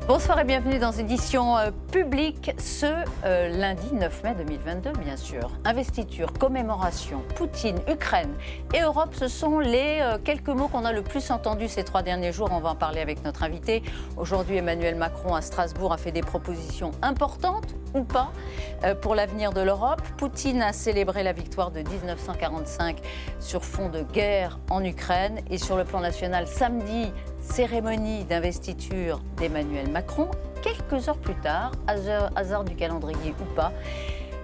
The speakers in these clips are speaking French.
Bonsoir et bienvenue dans édition publique ce lundi 9 mai 2022, bien sûr. Investiture, commémoration, Poutine, Ukraine et Europe, ce sont les quelques mots qu'on a le plus entendus ces 3 derniers jours. On va en parler avec notre invité. Aujourd'hui, Emmanuel Macron à Strasbourg a fait des propositions importantes ou pas pour l'avenir de l'Europe. Poutine a célébré la victoire de 1945 sur fond de guerre en Ukraine. Et sur le plan national, samedi, cérémonie d'investiture d'Emmanuel Macron. Quelques heures plus tard, hasard du calendrier ou pas,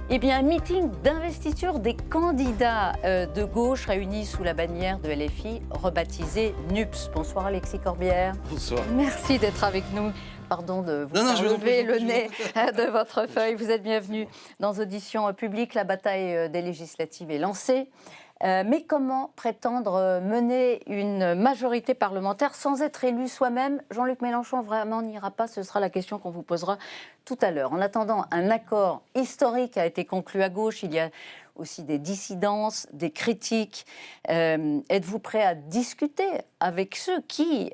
eh bien, un meeting d'investiture des candidats de gauche réunis sous la bannière de LFI, rebaptisé NUPS. Bonsoir Alexis Corbière. Bonsoir. Merci d'être avec nous. Pardon de vous faire lever le nez de votre feuille. Vous êtes bienvenue dans Audition publique. La bataille des législatives est lancée. Mais comment prétendre mener une majorité parlementaire sans être élu soi-même? Jean-Luc Mélenchon vraiment n'ira pas, ce sera la question qu'on vous posera tout à l'heure. En attendant, un accord historique a été conclu à gauche. Il y a aussi des dissidences, des critiques. Êtes-vous prêt à discuter avec ceux qui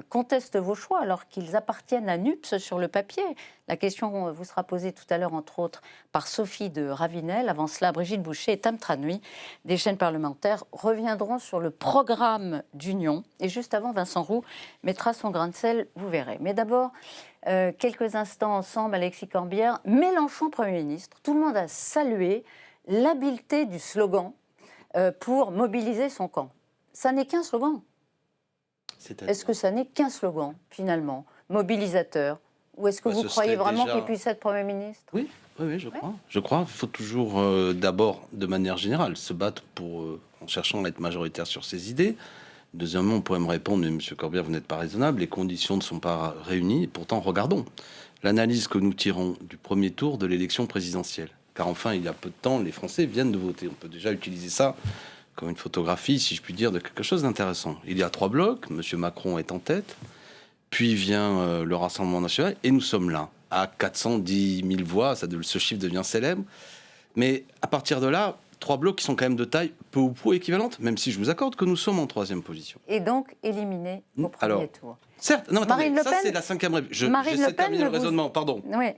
contestent vos choix alors qu'ils appartiennent à NUPS sur le papier? La question vous sera posée tout à l'heure, entre autres, par Sophie de Ravinel. Avant cela, Brigitte Boucher et Tam Tranoui, des chaînes parlementaires, reviendront sur le programme d'union. Et juste avant, Vincent Roux mettra son grain de sel, vous verrez. Mais d'abord, quelques instants ensemble, Alexis Corbière. Mélenchon, Premier ministre, tout le monde a salué l'habileté du slogan pour mobiliser son camp. Ça n'est qu'un slogan. Est-ce que ça n'est qu'un slogan, finalement, mobilisateur? Ou est-ce que vous croyez vraiment qu'il puisse être Premier ministre? Oui, je crois. Je crois qu'il faut toujours, d'abord, de manière générale, se battre en cherchant à être majoritaire sur ses idées. Deuxièmement, on pourrait me répondre, mais M. Corbière, vous n'êtes pas raisonnable, les conditions ne sont pas réunies. Pourtant, regardons l'analyse que nous tirons du premier tour de l'élection présidentielle. Car enfin, il y a peu de temps, les Français viennent de voter. On peut déjà utiliser ça comme une photographie, si je puis dire, de quelque chose d'intéressant. Il y a 3 blocs, M. Macron est en tête, puis vient le Rassemblement national, et nous sommes là, à 410 000 voix, ce chiffre devient célèbre. Mais à partir de là, 3 blocs qui sont quand même de taille peu ou prou équivalente, même si je vous accorde que nous sommes en 3e position. Et donc éliminés au premier tour. Certes, non, attendez, Marine Le Pen, ça c'est la 5e République. J'essaie de terminer le raisonnement, pardon. Oui.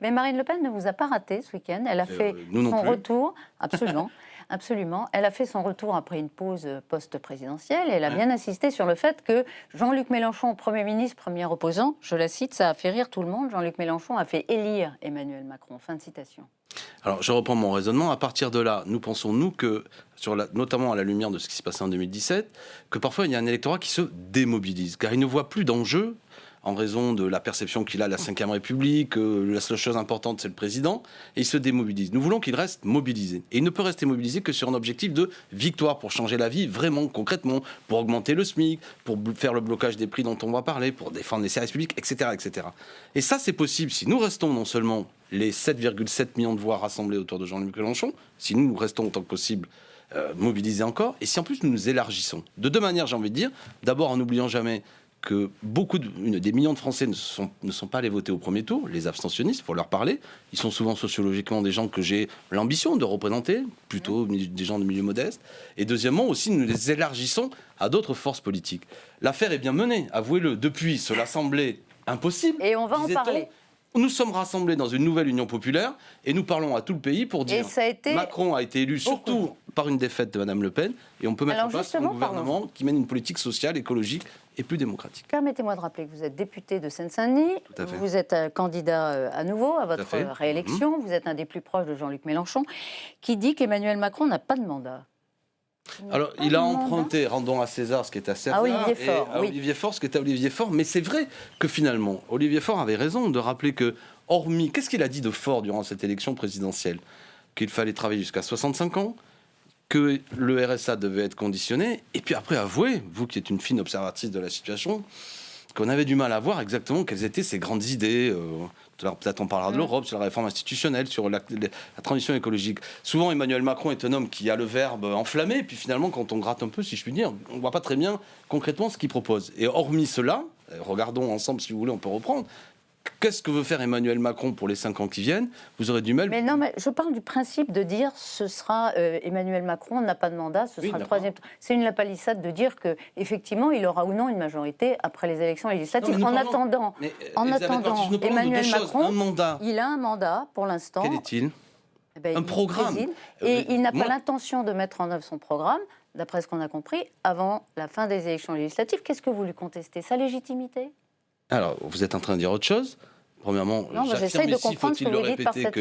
Mais Marine Le Pen ne vous a pas raté ce week-end. Elle a fait son retour, absolument, absolument. Elle a fait son retour après une pause post-présidentielle. Elle a bien insisté sur le fait que Jean-Luc Mélenchon, Premier ministre, premier opposant, je la cite, ça a fait rire tout le monde. Jean-Luc Mélenchon a fait élire Emmanuel Macron. Fin de citation. Alors, je reprends mon raisonnement. À partir de là, nous pensons, nous, que, notamment à la lumière de ce qui s'est passé en 2017, que parfois il y a un électorat qui se démobilise, car il ne voit plus d'enjeu en raison de la perception qu'il a de la 5e République, la seule chose importante, c'est le président, et il se démobilise. Nous voulons qu'il reste mobilisé. Et il ne peut rester mobilisé que sur un objectif de victoire, pour changer la vie, vraiment, concrètement, pour augmenter le SMIC, pour faire le blocage des prix dont on va parler, pour défendre les services publics, etc., etc. Et ça, c'est possible si nous restons non seulement les 7,7 millions de voix rassemblées autour de Jean-Luc Mélenchon, si nous restons autant que possible mobilisés encore, et si en plus nous nous élargissons. De 2 manières, j'ai envie de dire. D'abord, en n'oubliant jamais que des millions de Français ne sont pas allés voter au premier tour, les abstentionnistes, pour leur parler. Ils sont souvent sociologiquement des gens que j'ai l'ambition de représenter, plutôt des gens de milieu modeste. Et deuxièmement, aussi, nous les élargissons à d'autres forces politiques. L'affaire est bien menée, avouez-le, depuis l'Assemblée impossible. Et on va en parler. Nous sommes rassemblés dans une nouvelle union populaire et nous parlons à tout le pays pour dire Macron a été élu surtout par une défaite de Mme Le Pen et on peut mettre en place un gouvernement qui mène une politique sociale, écologique et plus démocratique. Permettez-moi de rappeler que vous êtes député de Seine-Saint-Denis, vous êtes candidat à nouveau à votre réélection, vous êtes un des plus proches de Jean-Luc Mélenchon, qui dit qu'Emmanuel Macron n'a pas de mandat. Alors, il a emprunté, rendons à César ce qui est à César, Olivier Faure, Olivier Faure ce qui est à Olivier Faure, mais c'est vrai que finalement, Olivier Faure avait raison de rappeler que, hormis, qu'est-ce qu'il a dit de fort durant cette élection présidentielle? Qu'il fallait travailler jusqu'à 65 ans, que le RSA devait être conditionné, et puis après, avouez, vous qui êtes une fine observatrice de la situation, qu'on avait du mal à voir exactement quelles étaient ces grandes idées. Peut-être on parlera de l'Europe, sur la réforme institutionnelle, sur la transition écologique. Souvent, Emmanuel Macron est un homme qui a le verbe enflammé, puis finalement, quand on gratte un peu, si je puis dire, on ne voit pas très bien concrètement ce qu'il propose. Et hormis cela, regardons ensemble, si vous voulez, on peut reprendre, qu'est-ce que veut faire Emmanuel Macron pour les 5 ans qui viennent, vous aurez du mal. Mais non, mais je parle du principe de dire ce sera Emmanuel Macron n'a pas de mandat, ce sera le troisième tour. C'est une lapalissade de dire que effectivement il aura ou non une majorité après les élections législatives. En attendant, Emmanuel Macron, il a un mandat pour l'instant. Quel est-il? Un programme. Et il n'a pas l'intention de mettre en œuvre son programme, d'après ce qu'on a compris, avant la fin des élections législatives. Qu'est-ce que vous lui contestez? Sa légitimité? Alors, vous êtes en train de dire autre chose. Premièrement, j'affirme ici, faut-il le répéter, que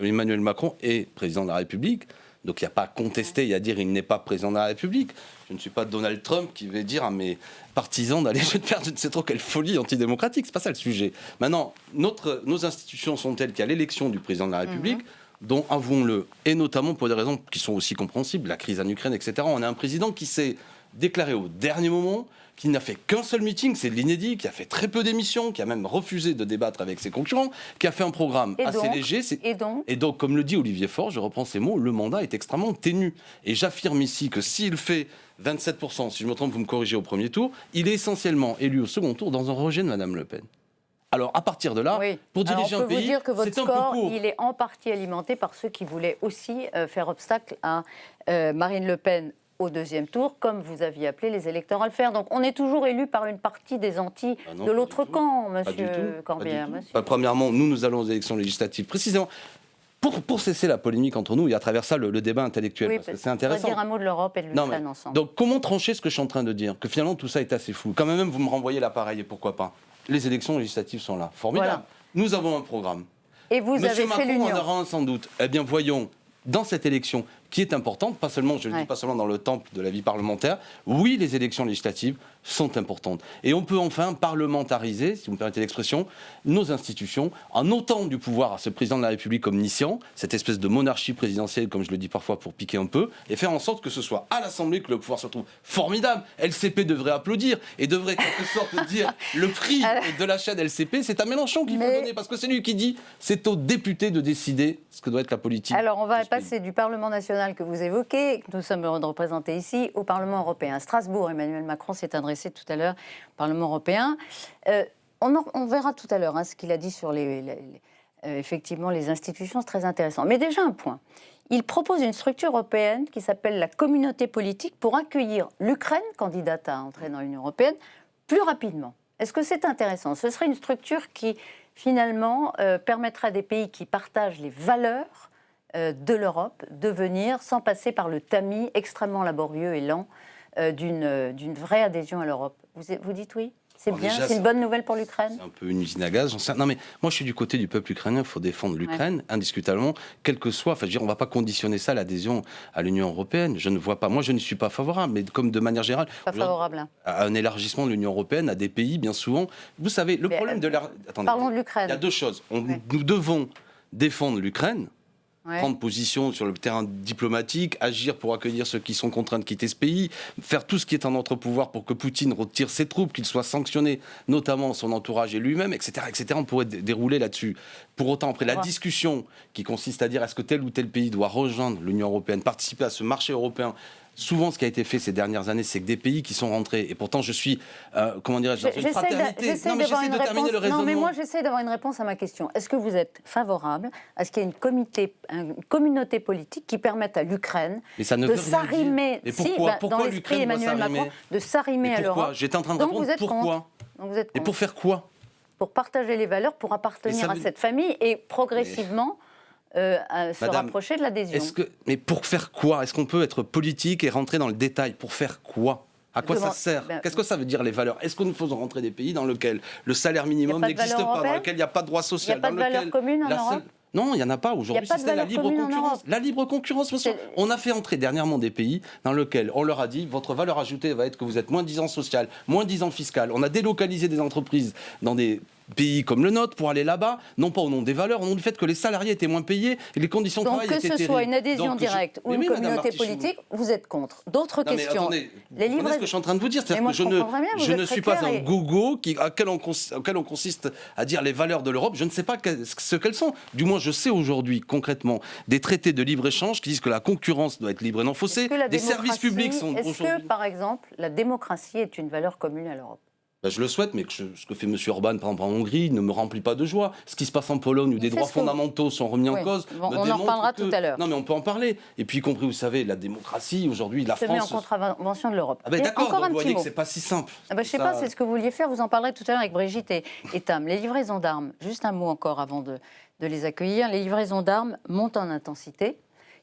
Emmanuel Macron est président de la République. Donc il n'y a pas à contester et à dire il n'est pas président de la République. Je ne suis pas Donald Trump qui va dire à mes partisans d'aller faire je ne sais trop quelle folie antidémocratique. C'est pas ça le sujet. Maintenant, nos institutions sont telles qu'à l'élection du président de la République, dont, avouons-le, et notamment pour des raisons qui sont aussi compréhensibles, la crise en Ukraine, etc., on a un président qui s'est déclaré au dernier moment, qui n'a fait qu'un seul meeting, c'est de l'inédit, qui a fait très peu d'émissions, qui a même refusé de débattre avec ses concurrents, qui a fait un programme assez léger. Et donc, comme le dit Olivier Faure, je reprends ses mots, le mandat est extrêmement ténu. Et j'affirme ici que s'il fait 27%, si je me trompe, vous me corrigez au premier tour, il est essentiellement élu au second tour dans un rejet de Mme Le Pen. Alors, à partir de là, pour diriger un pays, on peut vous dire que votre c'est un peu court. score, il est en partie alimenté par ceux qui voulaient aussi faire obstacle à Marine Le Pen au deuxième tour, comme vous aviez appelé les électeurs à le faire. Donc on est toujours élu par une partie des antis de l'autre camp, monsieur Corbière. Premièrement, nous allons aux élections législatives précisément pour cesser la polémique entre nous et à travers ça le débat intellectuel, parce que c'est intéressant. On va dire un mot de l'Europe et de l'Ukraine ensemble. Donc comment trancher ce que je suis en train de dire? Que finalement tout ça est assez flou. Quand même, vous me renvoyez l'appareil et pourquoi pas? Les élections législatives sont là. Formidable. Voilà. Nous avons un programme. Et vous avez fait l'union. Monsieur Macron en aura un sans doute. Eh bien voyons, dans cette élection qui est importante, pas seulement, je le dis pas seulement dans le temple de la vie parlementaire, oui, les élections législatives sont importantes. Et on peut enfin parlementariser, si vous me permettez l'expression, nos institutions, en ôtant du pouvoir à ce président de la République omniscient, cette espèce de monarchie présidentielle, comme je le dis parfois pour piquer un peu, et faire en sorte que ce soit à l'Assemblée que le pouvoir se retrouve formidable. LCP devrait applaudir et devrait quelque sorte dire le prix de l'achat d'LCP, c'est à Mélenchon qu'il faut donner, parce que c'est lui qui dit c'est aux députés de décider ce que doit être la politique. Alors on va passer du Parlement national que vous évoquez, que nous sommes représentés ici, au Parlement européen. Strasbourg, Emmanuel Macron s'est adressé tout à l'heure au Parlement européen. On verra tout à l'heure ce qu'il a dit sur effectivement les institutions, c'est très intéressant. Mais déjà un point. Il propose une structure européenne qui s'appelle la communauté politique pour accueillir l'Ukraine, candidate à entrer dans l'Union européenne, plus rapidement. Est-ce que c'est intéressant? Ce serait une structure qui, finalement, permettrait à des pays qui partagent les valeurs de l'Europe de venir, sans passer par le tamis extrêmement laborieux et lent d'une vraie adhésion à l'Europe. Vous dites oui? C'est bien, c'est une bonne nouvelle pour l'Ukraine? C'est un peu une usine à gaz. Non, mais moi, je suis du côté du peuple ukrainien. Il faut défendre l'Ukraine, indiscutablement, quel que soit. Enfin, je veux dire, on ne va pas conditionner ça à l'adhésion à l'Union européenne. Je ne vois pas. Moi, je ne suis pas favorable, mais comme de manière générale, pas favorable à un élargissement de l'Union européenne à des pays, bien souvent. Vous savez, le problème de Attendez, parlons de l'Ukraine. Il y a deux choses. Nous devons défendre l'Ukraine. Prendre position sur le terrain diplomatique, agir pour accueillir ceux qui sont contraints de quitter ce pays, faire tout ce qui est en notre pouvoir pour que Poutine retire ses troupes, qu'il soit sanctionné, notamment son entourage et lui-même, etc., etc. On pourrait dérouler là-dessus. Pour autant, après la discussion qui consiste à dire est-ce que tel ou tel pays doit rejoindre l'Union européenne, participer à ce marché européen, souvent, ce qui a été fait ces dernières années, c'est que des pays qui sont rentrés, et pourtant je suis, comment dirais-je, dans une fraternité. J'essaie de terminer le raisonnement. Non, mais moi, j'essaie d'avoir une réponse à ma question. Est-ce que vous êtes favorable à ce qu'il y ait une communauté politique qui permette à l'Ukraine de s'arrimer, dans l'esprit Emmanuel Macron, de s'arrimer à l'Europe? J'étais en train de répondre pourquoi. Et pour faire quoi? Pour partager les valeurs, pour appartenir à cette famille et progressivement... se rapprocher de l'adhésion. Mais pour faire quoi? Est-ce qu'on peut être politique et rentrer dans le détail? Pour faire quoi? À quoi ça sert? Qu'est-ce que ça veut dire les valeurs? Est-ce que nous faisons rentrer des pays dans lesquels le salaire minimum n'existe pas, dans lesquels il n'y a pas de droit social? Il n'y a pas de valeurs communes en Europe? Non, il n'y en a pas aujourd'hui. C'est la libre concurrence. La libre concurrence, monsieur. On a fait entrer dernièrement des pays dans lesquels on leur a dit votre valeur ajoutée va être que vous êtes moins 10 ans social, moins 10 ans fiscal. On a délocalisé des entreprises dans des pays comme le nôtre pour aller là-bas, non pas au nom des valeurs, au nom du fait que les salariés étaient moins payés et les conditions de travail étaient terribles. Donc que ce soit une adhésion directe ou une communauté politique, vous êtes contre. D'autres questions. Vous comprenez ce que je suis en train de vous dire, c'est-à-dire que je ne suis pas un gogo auquel on consiste à dire les valeurs de l'Europe. Je ne sais pas ce qu'elles sont. Du moins, je sais aujourd'hui concrètement des traités de libre-échange qui disent que la concurrence doit être libre et non faussée. Des services publics sont... Est-ce que, par exemple, la démocratie est une valeur commune à l'Europe? Ben, je le souhaite, mais ce que fait M. Orban, par exemple, en Hongrie, ne me remplit pas de joie. Ce qui se passe en Pologne, où des droits fondamentaux sont remis en cause, on en reparlera tout à l'heure. Non, mais on peut en parler. Et puis, y compris, vous savez, la démocratie, aujourd'hui, la France... se met en contravention de l'Europe. Ah ben d'accord, donc vous voyez que c'est pas si simple. Je ne sais pas, c'est ce que vous vouliez faire, vous en parlerez tout à l'heure avec Brigitte et Tam. Les livraisons d'armes, juste un mot encore avant de les accueillir. Les livraisons d'armes montent en intensité.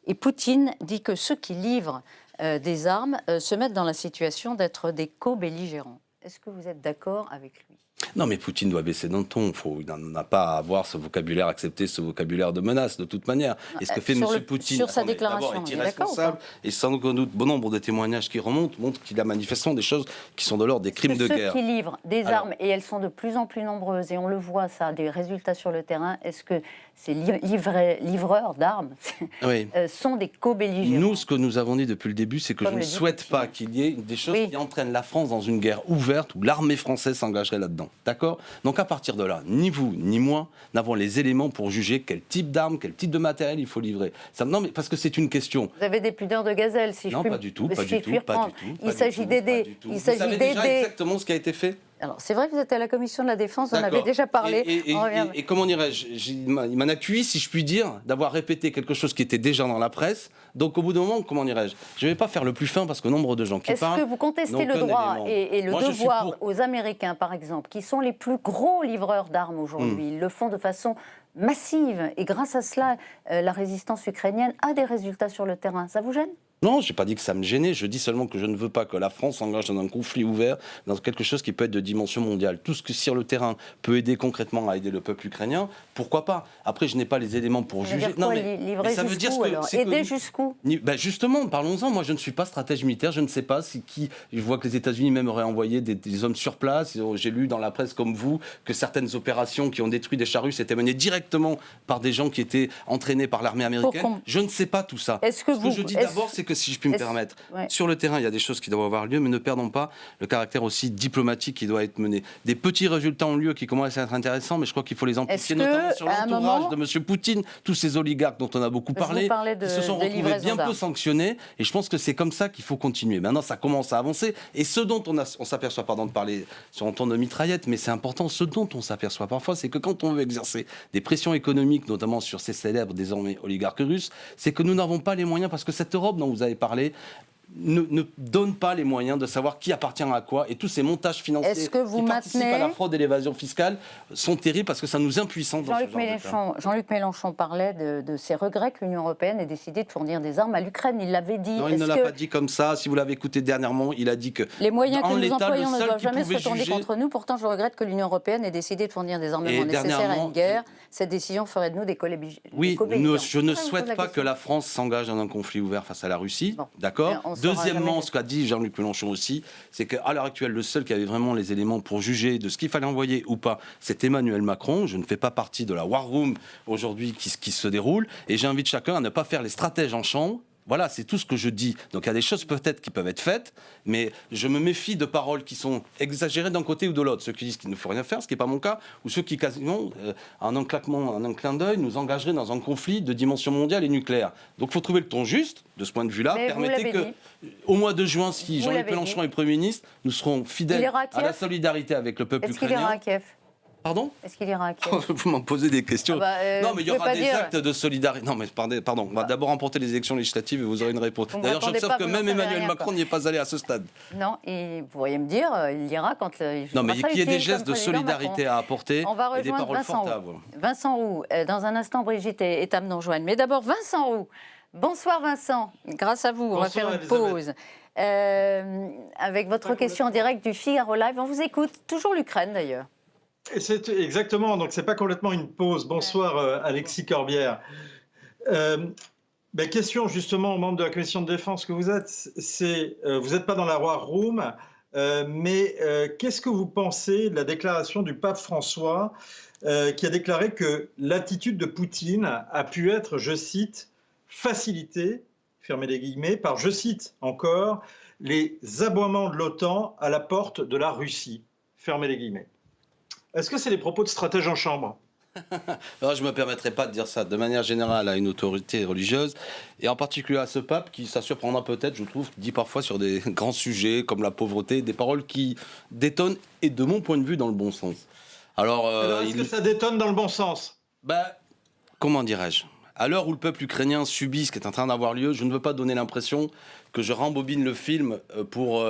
Et Poutine dit que ceux qui livrent des armes se mettent dans la situation d'être des co-belligérants. Est-ce que vous êtes d'accord avec lui ? Non, mais Poutine doit baisser d'un ton. Il n'en a pas à avoir ce vocabulaire, accepter ce vocabulaire de menace, de toute manière. Et ce que fait M. Poutine, sur sa déclaration, est irresponsable. Et sans doute, bon nombre de témoignages qui remontent montrent qu'il a manifestement des choses qui sont de l'ordre des crimes de guerre. Ceux qui livrent des armes, et elles sont de plus en plus nombreuses, et on le voit, ça a des résultats sur le terrain, est-ce que ces livreurs d'armes sont des co-belligérants ? Nous, ce que nous avons dit depuis le début, c'est que je ne souhaite pas qu'il y ait des choses qui entraînent la France dans une guerre ouverte où l'armée française s'engagerait là-dedans. D'accord ? Donc à partir de là, ni vous ni moi n'avons les éléments pour juger quel type d'armes, quel type de matériel il faut livrer. Non, mais parce que c'est une question. Vous avez des pudeurs de gazelle, si je puis. Non, pas du tout, pas du tout. Il s'agit d'aider. Vous savez déjà exactement ce qui a été fait ? Alors, c'est vrai que vous êtes à la commission de la Défense, on en avait déjà parlé. Et comment dirais-je, il m'en a cuit, si je puis dire, d'avoir répété quelque chose qui était déjà dans la presse. Donc, au bout d'un moment, comment dirais-je, je ne vais pas faire le plus fin parce que nombre de gens qui parlent... Est-ce que vous contestez le droit et le devoir aux Américains, par exemple, qui sont les plus gros livreurs d'armes aujourd'hui, ils le font de façon massive, et grâce à cela, la résistance ukrainienne a des résultats sur le terrain. Ça vous gêne ? Non, je n'ai pas dit que ça me gênait, je dis seulement que je ne veux pas que la France s'engage dans un conflit ouvert, dans quelque chose qui peut être de dimension mondiale. Tout ce que sur le terrain peut aider concrètement à aider le peuple ukrainien, pourquoi pas ? Après, je n'ai pas les éléments pour juger. Non, mais ça veut dire aider jusqu'où ? Justement, parlons-en. Moi, je ne suis pas stratège militaire, je ne sais pas je vois que les États-Unis même auraient envoyé des hommes sur place. J'ai lu dans la presse comme vous que certaines opérations qui ont détruit des chars russes étaient menées directement par des gens qui étaient entraînés par l'armée américaine. Je ne sais pas tout ça. Ce que je dis d'abord, c'est que si je puis me permettre, sur le terrain, il y a des choses qui doivent avoir lieu, mais ne perdons pas le caractère aussi diplomatique qui doit être mené. Des petits résultats ont lieu qui commencent à être intéressants, mais je crois qu'il faut les amplifier, notamment sur l'entourage de M. Poutine, tous ces oligarques dont on a beaucoup parlé, qui se sont retrouvés bien peu sanctionnés, et je pense que c'est comme ça qu'il faut continuer. Maintenant, ça commence à avancer, et ce dont on s'aperçoit, pardon de parler sur un ton de mitraillette, mais c'est important, ce dont on s'aperçoit parfois, c'est que quand on veut exercer des pressions économiques, notamment sur ces célèbres désormais oligarques russes, c'est que nous n'avons pas les moyens, parce que cette Europe dont vous avez parlé, ne donne pas les moyens de savoir qui appartient à quoi, et tous ces montages financiers qui participent à la fraude et l'évasion fiscale sont terribles parce que ça nous impuissante dans ce genre de cas. Jean-Luc Mélenchon parlait de ses regrets que l'Union européenne ait décidé de fournir des armes à l'Ukraine. Il l'avait dit. Non, il ne l'a pas dit comme ça. Si vous l'avez écouté dernièrement, il a dit que les moyens que nous employons ne doivent jamais se retourner contre nous. Pourtant, je regrette que l'Union européenne ait décidé de fournir des armements nécessaires à une guerre. Cette décision ferait de nous des co-belligérants. Oui, je ne souhaite pas que la France s'engage dans un conflit ouvert face à la Russie. D'accord. Deuxièmement, ce qu'a dit Jean-Luc Mélenchon aussi, c'est qu'à l'heure actuelle, le seul qui avait vraiment les éléments pour juger de ce qu'il fallait envoyer ou pas, c'est Emmanuel Macron. Je ne fais pas partie de la war room aujourd'hui qui se déroule, et j'invite chacun à ne pas faire les stratèges en chambre. Voilà, c'est tout ce que je dis. Donc il y a des choses peut-être qui peuvent être faites, mais je me méfie de paroles qui sont exagérées d'un côté ou de l'autre. Ceux qui disent qu'il ne faut rien faire, ce qui n'est pas mon cas, ou ceux qui quasiment, en un clin d'œil, nous engageraient dans un conflit de dimension mondiale et nucléaire. Donc il faut trouver le ton juste, de ce point de vue-là. Permettez qu'au mois de juin, si Jean-Luc Mélenchon est Premier ministre, nous serons fidèles à la solidarité avec le peuple ukrainien. Est-ce qu'il ira à Kiev ? Pardon ? Est-ce qu'il ira à Kiev ? Vous m'en posez des questions. Non, mais il y aura des actes de solidarité. Non, mais pardon. On va d'abord remporter les élections législatives et vous aurez une réponse. D'ailleurs, j'observe que même Emmanuel Macron n'y est pas allé à ce stade. Non, et vous pourriez me dire, il ira quand non, mais qu'il y ait des gestes de solidarité à apporter et des paroles fortes à avoir. Vincent Roux, dans un instant, Brigitte et Tam nous rejoignent. Mais d'abord, Vincent Roux. Bonsoir Vincent. Grâce à vous, on va faire une pause. Avec votre question en direct du Figaro Live. On vous écoute. Toujours l'Ukraine d'ailleurs. C'est exactement, donc c'est pas complètement une pause. Bonsoir Alexis Corbière. Question justement aux membres de la commission de défense que vous êtes, vous n'êtes pas dans la War Room, mais qu'est-ce que vous pensez de la déclaration du pape François qui a déclaré que l'attitude de Poutine a pu être, je cite, facilitée, fermez les guillemets, par, je cite encore, les aboiements de l'OTAN à la porte de la Russie, fermez les guillemets. Est-ce que c'est les propos de stratège en chambre ? Alors, je ne me permettrai pas de dire ça de manière générale à une autorité religieuse, et en particulier à ce pape qui, ça surprendra peut-être, je trouve, dit parfois sur des grands sujets comme la pauvreté, des paroles qui détonnent, et de mon point de vue, dans le bon sens. Alors, est-ce que ça détonne dans le bon sens? Comment dirais-je? À l'heure où le peuple ukrainien subit ce qui est en train d'avoir lieu, je ne veux pas donner l'impression que je rembobine le film pour...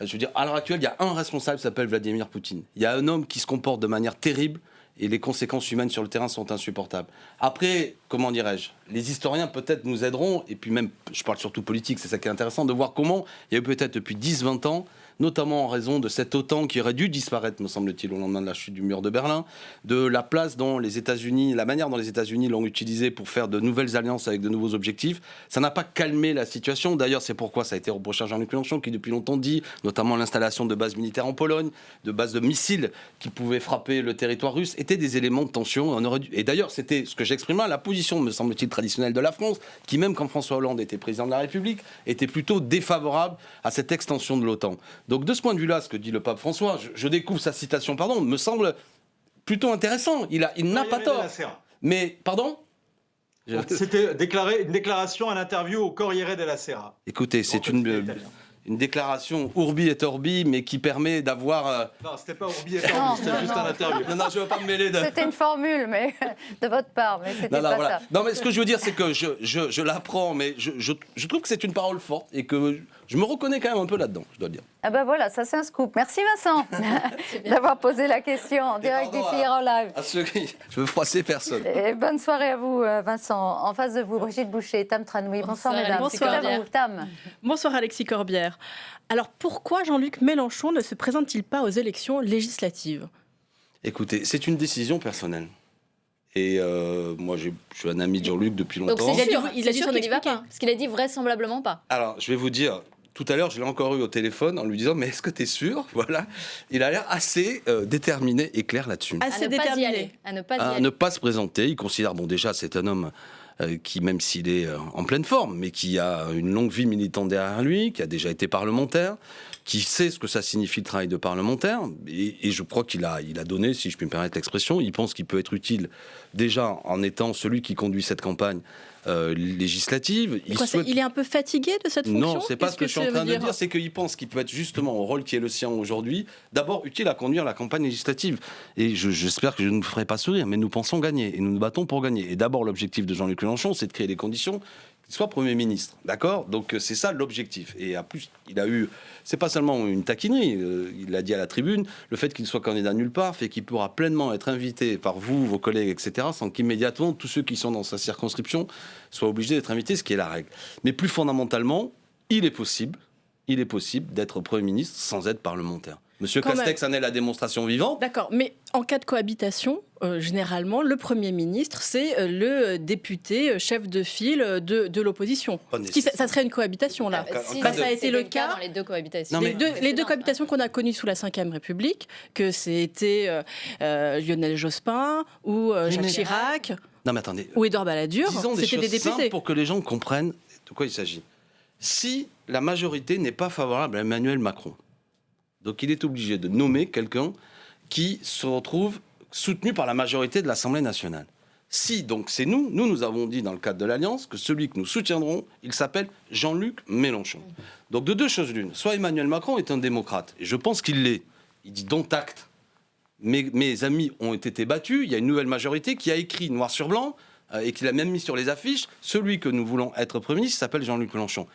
je veux dire, à l'heure actuelle, il y a un responsable qui s'appelle Vladimir Poutine. Il y a un homme qui se comporte de manière terrible et les conséquences humaines sur le terrain sont insupportables. Après, comment dirais-je, les historiens peut-être nous aideront, et puis même, je parle surtout politique, c'est ça qui est intéressant, de voir comment il y a eu peut-être depuis 10-20 ans, notamment en raison de cette OTAN qui aurait dû disparaître, me semble-t-il, au lendemain de la chute du mur de Berlin, de la place dont les États-Unis, la manière dont les États-Unis l'ont utilisée pour faire de nouvelles alliances avec de nouveaux objectifs. Ça n'a pas calmé la situation. D'ailleurs, c'est pourquoi ça a été reproché à Jean-Luc Mélenchon, qui depuis longtemps dit, notamment l'installation de bases militaires en Pologne, de bases de missiles qui pouvaient frapper le territoire russe, étaient des éléments de tension. Et d'ailleurs, c'était ce que j'exprimais, la position, me semble-t-il, traditionnelle de la France, qui même quand François Hollande était président de la République, était plutôt défavorable à cette extension de l'OTAN. Donc de ce point de vue-là, ce que dit le pape François, je découvre sa citation, me semble plutôt intéressant. Il n'a pas tort. Mais, pardon ? C'était une déclaration, une interview au Corriere della Sera. Écoutez, c'est une déclaration Urbi et Orbi, mais qui permet d'avoir... Non, c'était pas Urbi et Orbi, c'était juste un interview. Non, je ne veux pas me mêler de... C'était une formule, mais de votre part, mais c'était pas ça. Non, mais ce que je veux dire, c'est que je l'apprends, mais je trouve que c'est une parole forte et que je me reconnais quand même un peu là-dedans, je dois le dire. Ah ben voilà, ça c'est un scoop. Merci Vincent d'avoir posé la question en direct d'ici hier en live. Je veux froisser personne. Et bonne soirée à vous Vincent. En face de vous, Brigitte Boucher et Tam Tranoui. Bonsoir mesdames. Bonsoir, Tam. Bonsoir Alexis Corbière. Alors pourquoi Jean-Luc Mélenchon ne se présente-t-il pas aux élections législatives ? Écoutez, c'est une décision personnelle. Et moi, je suis un ami de Jean-Luc depuis longtemps. Donc il a dit son qu'il y va pas, parce qu'il a dit vraisemblablement pas. Alors, je vais vous dire, tout à l'heure, je l'ai encore eu au téléphone en lui disant « Mais est-ce que tu es sûr ?» Voilà. Il a l'air assez déterminé et clair là-dessus. Assez déterminé. À ne pas y aller. À ne pas se présenter. Il considère, bon déjà, c'est un homme qui, même s'il est en pleine forme, mais qui a une longue vie militante derrière lui, qui a déjà été parlementaire, qui sait ce que ça signifie le travail de parlementaire, et je crois qu'il a donné, si je puis me permettre l'expression, il pense qu'il peut être utile déjà en étant celui qui conduit cette campagne législative. Il est un peu fatigué de cette fonction ? Non, c'est pas ce que je suis en train de dire, c'est qu'il pense qu'il peut être justement au rôle qui est le sien aujourd'hui, d'abord utile à conduire la campagne législative. Et j'espère que je ne vous ferai pas sourire, mais nous pensons gagner, et nous nous battons pour gagner. Et d'abord, l'objectif de Jean-Luc Mélenchon, c'est de créer les conditions qu'il soit Premier ministre, d'accord ? Donc c'est ça l'objectif. Et en plus, il a eu, c'est pas seulement une taquinerie, il l'a dit à la tribune, le fait qu'il soit candidat nulle part fait qu'il pourra pleinement être invité par vous, vos collègues, etc., sans qu'immédiatement tous ceux qui sont dans sa circonscription soient obligés d'être invités, ce qui est la règle. Mais plus fondamentalement, il est possible d'être Premier ministre sans être parlementaire. Monsieur Castex en est la démonstration vivante. D'accord, mais en cas de cohabitation, généralement, le Premier ministre, c'est le député chef de file de l'opposition. Ça serait une cohabitation, là. Ça a été le cas dans les deux cohabitations. Les deux cohabitations qu'on a connues sous la Ve République, que c'était Lionel Jospin ou Jacques Chirac, non, mais attendez, ou Édouard Balladur, c'était des députés. Simples pour que les gens comprennent de quoi il s'agit. Si la majorité n'est pas favorable à Emmanuel Macron, donc il est obligé de nommer quelqu'un qui se retrouve soutenu par la majorité de l'Assemblée nationale. Si donc c'est nous avons dit dans le cadre de l'Alliance que celui que nous soutiendrons, il s'appelle Jean-Luc Mélenchon. Donc de deux choses l'une, soit Emmanuel Macron est un démocrate, et je pense qu'il l'est, il dit dont acte. Mes amis ont été battus, il y a une nouvelle majorité qui a écrit noir sur blanc, et qui l'a même mis sur les affiches, celui que nous voulons être Premier ministre s'appelle Jean-Luc Mélenchon.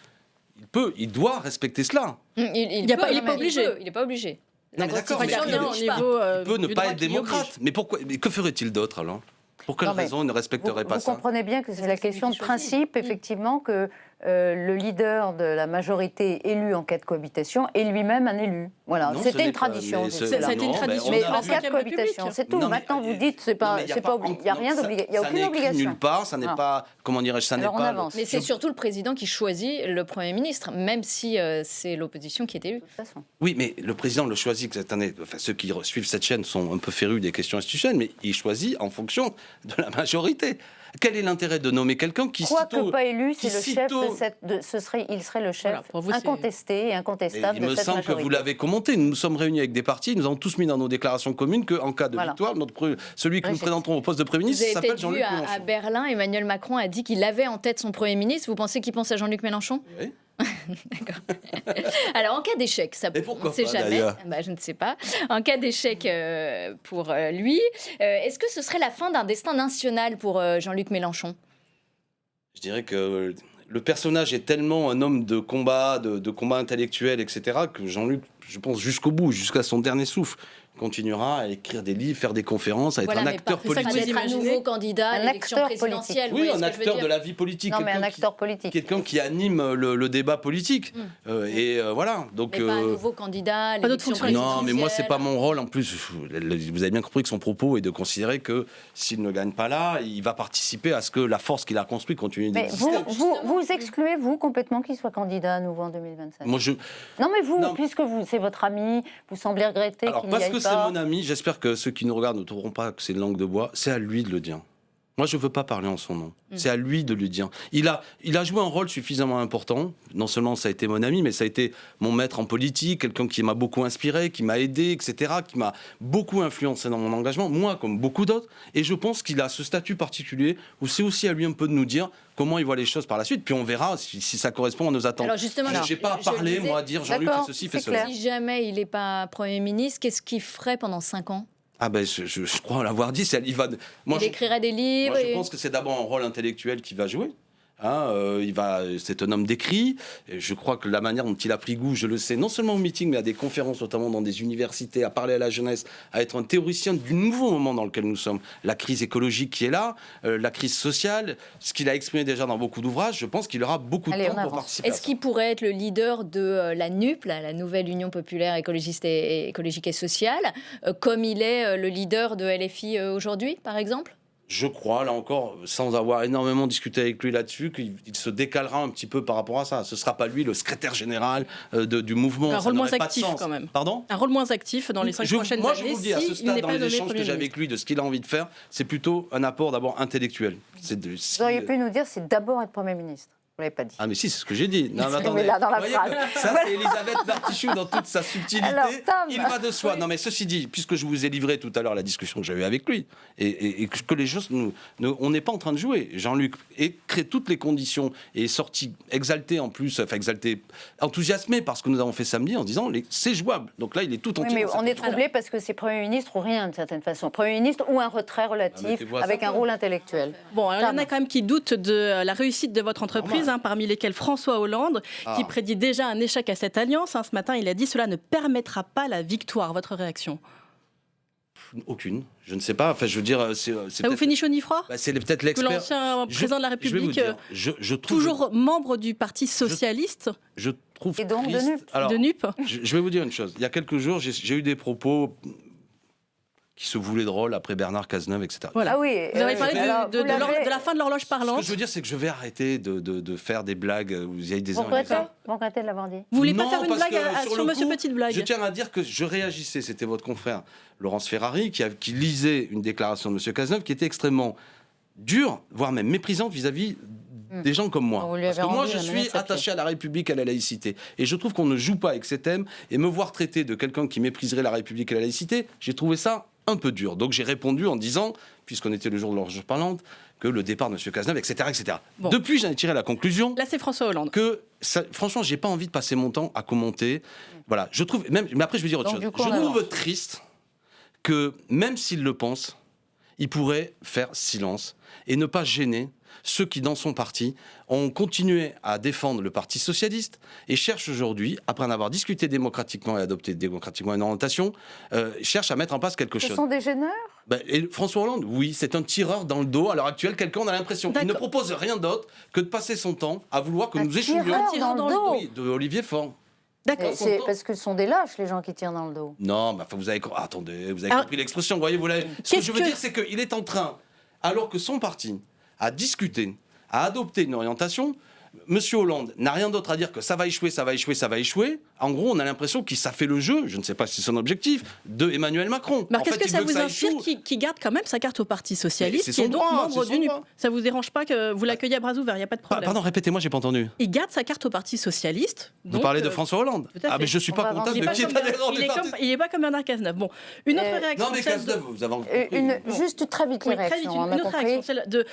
Il doit respecter cela. Il n'est pas obligé. Il n'est pas obligé. Non, mais d'accord, il peut ne pas être démocrate. Mais pourquoi ? Mais que ferait-il d'autre alors ? Pour quelle raison il ne respecterait pas ça ? Vous comprenez bien que c'est la question de principe, effectivement, que le leader de la majorité élu en cas de cohabitation est lui-même un élu. Voilà, c'était une tradition. C'était une tradition. Mais en cas de cohabitation, c'est tout. Maintenant, vous dites, il n'y a rien d'obligatoire. Il n'y a aucune obligation. Nulle part, ça n'est pas, comment dirais-je, ça n'est pas. Mais c'est surtout le président qui choisit le Premier ministre, même si c'est l'opposition qui est élue. Oui, mais le président le choisit cette année. Enfin, ceux qui suivent cette chaîne sont un peu férus des questions institutionnelles, mais il choisit en fonction de la majorité. Quel est l'intérêt de nommer quelqu'un qui Quoique pas élu, c'est le chef il serait le chef incontesté et incontestable de cette majorité. Il me semble que vous l'avez commenté. Nous nous sommes réunis avec des partis, nous avons tous mis dans nos déclarations communes qu'en cas de victoire, celui que nous présenterons au poste de Premier ministre s'appelle Jean-Luc Mélenchon. À Berlin, Emmanuel Macron a dit qu'il avait en tête son Premier ministre. Vous pensez qu'il pense à Jean-Luc Mélenchon ? Oui. D'accord. Alors, en cas d'échec, ça on ne sait jamais. Je ne sais pas. En cas d'échec pour lui, est-ce que ce serait la fin d'un destin national pour Jean-Luc Mélenchon ? Je dirais que le personnage est tellement un homme de combat, de combat intellectuel, etc., que Jean-Luc, je pense, jusqu'au bout, jusqu'à son dernier souffle, continuera à écrire des livres, faire des conférences, à être un acteur politique. Être un nouveau candidat à l'élection présidentielle. Oui, un acteur de la vie politique. Non, mais un acteur politique. Quelqu'un qui anime le débat politique. Voilà. Donc, mais pas un nouveau candidat à l'élection présidentielle. Non, mais moi, c'est pas mon rôle. En plus, vous avez bien compris que son propos est de considérer que s'il ne gagne pas là, il va participer à ce que la force qu'il a construite continue d'exister. Vous excluez, vous, complètement qu'il soit candidat à nouveau en 2027 ? Non, mais vous, puisque c'est votre ami, vous semblez regretter qu'il n'y aille pas. C'est mon ami, j'espère que ceux qui nous regardent ne trouveront pas que c'est une langue de bois. C'est à lui de le dire. Moi, je ne veux pas parler en son nom. C'est à lui de le dire. Il a joué un rôle suffisamment important. Non seulement ça a été mon ami, mais ça a été mon maître en politique, quelqu'un qui m'a beaucoup inspiré, qui m'a aidé, etc., qui m'a beaucoup influencé dans mon engagement, moi comme beaucoup d'autres. Et je pense qu'il a ce statut particulier où c'est aussi à lui un peu de nous dire comment il voit les choses par la suite. Puis on verra si ça correspond à nos attentes. Alors justement, je n'ai pas à parler, moi, à dire Jean-Luc fait ceci, fait cela. Si jamais il n'est pas Premier ministre, qu'est-ce qu'il ferait pendant 5 ans ? Je crois l'avoir dit. Il écrirait des livres. Moi, je pense que c'est d'abord un rôle intellectuel qu'il va jouer. C'est un homme d'écrit. Et je crois que la manière dont il a pris goût, je le sais, non seulement au meeting, mais à des conférences, notamment dans des universités, à parler à la jeunesse, à être un théoricien du nouveau moment dans lequel nous sommes. La crise écologique qui est là, la crise sociale, ce qu'il a exprimé déjà dans beaucoup d'ouvrages, je pense qu'il aura beaucoup de temps pour participer. Est-ce qu'il pourrait être le leader de la NUP, la nouvelle Union populaire écologiste et écologique et sociale, comme il est le leader de LFI aujourd'hui, par exemple ? Je crois, là encore, sans avoir énormément discuté avec lui là-dessus, qu'il se décalera un petit peu par rapport à ça. Ce ne sera pas lui le secrétaire général du mouvement. Un rôle moins actif quand même. Pardon ? Un rôle moins actif dans les 5 prochaines années. Moi, je vous le dis, à ce stade, dans les échanges que j'ai avec lui, de ce qu'il a envie de faire, c'est plutôt un apport d'abord intellectuel. Vous auriez pu nous dire, c'est d'abord être Premier ministre. Vous l'avez pas dit. Ah mais si, c'est ce que j'ai dit. Non, mais attendez. Là, dans la phrase. Ça, c'est Elisabeth Martichoux dans toute sa subtilité. Alors, il va de soi. Non, mais ceci dit, puisque je vous ai livré tout à l'heure la discussion que j'avais avec lui, et que les choses, on n'est pas en train de jouer. Jean-Luc crée toutes les conditions et est sorti exalté en plus, enthousiasmé par ce que nous avons fait samedi en disant c'est jouable. Donc là, il est tout entier. Oui, mais on est troublé parce que c'est Premier ministre ou rien, d'une certaine façon. Premier ministre ou un retrait relatif avec un rôle intellectuel. Bon, alors, il y en a quand même qui doutent de la réussite de votre entreprise. Parmi lesquels François Hollande, qui prédit déjà un échec à cette alliance. Ce matin, il a dit « Cela ne permettra pas la victoire ». Votre réaction ? Aucune. Je ne sais pas. Enfin, je veux dire, ça vous fait ni chaud ni froid ? C'est peut-être l'expert. Que l'ancien président de la République, je trouve toujours membre du Parti socialiste, je trouve et donc triste. de NUP. Alors, de NUP. Je vais vous dire une chose. Il y a quelques jours, j'ai eu des propos qui se voulaient drôles après Bernard Cazeneuve, etc. Voilà. Ah oui, vous avez parlé de la fin de l'horloge parlante. Ce que je veux dire, c'est que je vais arrêter de faire des blagues où il y a des Vous regrettez de l'avoir dit. Vous voulez pas faire une blague sur Monsieur Petite Blague ? Je tiens à dire que je réagissais, c'était votre confrère Laurence Ferrari qui lisait une déclaration de Monsieur Cazeneuve qui était extrêmement dure, voire même méprisante vis-à-vis des gens comme moi. Parce que moi, je suis attaché à la République, à la laïcité. Et je trouve qu'on ne joue pas avec ces thèmes. Et me voir traiter de quelqu'un qui mépriserait la République et la laïcité, j'ai trouvé ça un peu dur. Donc j'ai répondu en disant, puisqu'on était le jour de l'horloge parlante, que le départ de M. Cazeneuve, etc. etc. Bon. Depuis, j'en ai tiré la conclusion... Là, c'est François Hollande. Que, franchement, j'ai pas envie de passer mon temps à commenter. Voilà, je trouve... mais après, je vais dire autre chose. Je trouve triste que, même s'il le pense, il pourrait faire silence et ne pas gêner ceux qui, dans son parti, ont continué à défendre le Parti socialiste et cherchent aujourd'hui, après en avoir discuté démocratiquement et adopté démocratiquement une orientation, cherchent à mettre en place quelque chose. Ce sont des gêneurs ? Et François Hollande, oui, c'est un tireur dans le dos. À l'heure actuelle, quelqu'un, on a l'impression qu'il ne propose rien d'autre que de passer son temps à vouloir que nous échouions. Un tireur dans le dos ? Oui, de Olivier Faure. D'accord. C'est parce que ce sont des lâches, les gens qui tirent dans le dos. Non, mais vous avez compris l'expression. Vous voyez, ce que je veux dire, c'est qu'il est en train, alors que son parti a discuté, a adopté une orientation, Monsieur Hollande n'a rien d'autre à dire que ça va échouer, ça va échouer, ça va échouer. En gros, on a l'impression qu'il ça fait le jeu, je ne sais pas si c'est son objectif, de Emmanuel Macron. Mais qu'est-ce que ça vous inspire qui garde quand même sa carte au Parti Socialiste, qui est donc membre du NUP? Ça vous dérange pas que vous l'accueilliez à bras ouverts, il n'y a pas de problème. Pardon, répétez-moi, j'ai pas entendu. Il garde sa carte au Parti Socialiste. Vous parlez de François Hollande? Ah, mais je suis pas content de qui est allé dans le parti. Il n'est pas comme Bernard Cazeneuve. Bon, une autre réaction. Non, mais Cazeneuve, vous avez compris. Juste très vite les réactions. Une autre réaction, celle de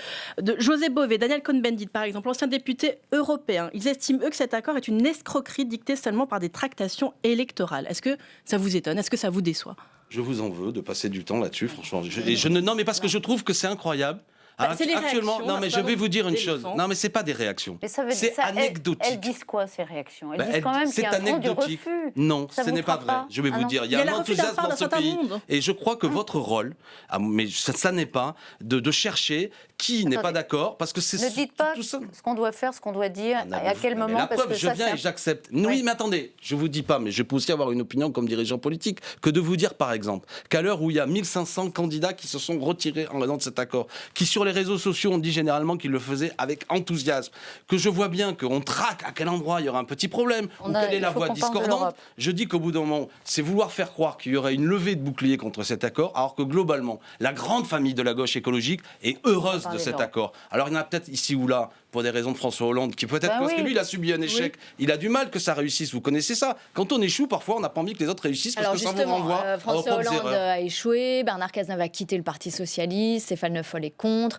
José Bové, Daniel Cohn-Bendit, par exemple, ancien député européen. Ils estiment, eux, que cet accord est une escroquerie dictée seulement par des tractations électorales. Est-ce que ça vous étonne? Est-ce que ça vous déçoit? Je vous en veux de passer du temps là-dessus, franchement. Non, mais parce que je trouve que c'est incroyable. Actuellement, non, mais je vais vous dire une chose. Non, mais c'est pas des réactions. C'est anecdotique. Elles disent quoi, ces réactions? Elles disent quand même qu'il y a un front du refus. Non, ce n'est pas vrai. Je vais vous dire, il y a un enthousiasme dans ce pays. Et je crois que votre rôle, mais ça n'est pas de chercher qui n'est pas d'accord, parce que c'est ne dites pas tout ça. Ce qu'on doit faire, ce qu'on doit dire, à quel moment. La preuve, je viens et j'accepte. Oui, mais attendez, je vous dis pas, mais je peux aussi avoir une opinion comme dirigeant politique, que de vous dire, par exemple, qu'à l'heure où il y a 1500 candidats qui se sont retirés en raison de cet accord, qui sur les réseaux sociaux on dit généralement qu'ils le faisaient avec enthousiasme, que je vois bien qu'on traque à quel endroit il y aura un petit problème, ou quelle est la voix discordante, je dis qu'au bout d'un moment, c'est vouloir faire croire qu'il y aurait une levée de bouclier contre cet accord, alors que globalement, la grande famille de la gauche écologique est heureuse de cet accord. Alors il y en a peut-être ici ou là, pour des raisons de François Hollande, qui peut-être parce que lui, il a subi un échec, il a du mal que ça réussisse, vous connaissez ça. Quand on échoue, parfois, on n'a pas envie que les autres réussissent, parce que ça vous renvoie François Hollande a échoué, Bernard Cazeneuve a quitté le Parti Socialiste, Stéphane Le Foll est contre.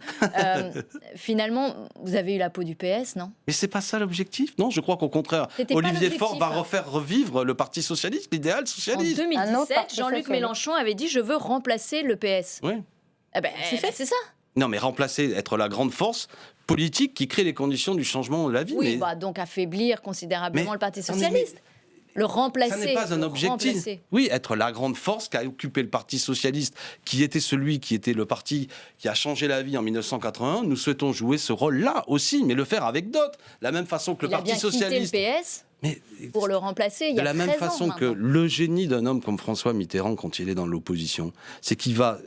Finalement, vous avez eu la peau du PS, non? Mais c'est pas ça l'objectif, non? Je crois qu'au contraire, Olivier Faure va refaire revivre le Parti Socialiste, l'idéal socialiste. En 2017, Jean-Luc Mélenchon avait dit « Je veux remplacer le PS ». Oui. C'est ça. Non, mais remplacer, être la grande force politique qui crée les conditions du changement de la vie. Oui, donc affaiblir considérablement le Parti Socialiste. Le remplacer. Ça n'est pas un objectif. Oui, être la grande force qu'a occupé le Parti Socialiste, qui était le parti qui a changé la vie en 1981. Nous souhaitons jouer ce rôle-là aussi, mais le faire avec d'autres. La même façon que le Parti Socialiste. Il a bien quitté le PS pour le remplacer il y a 13 ans. De la même façon que le génie d'un homme comme François Mitterrand, quand il est dans l'opposition, c'est qu'il va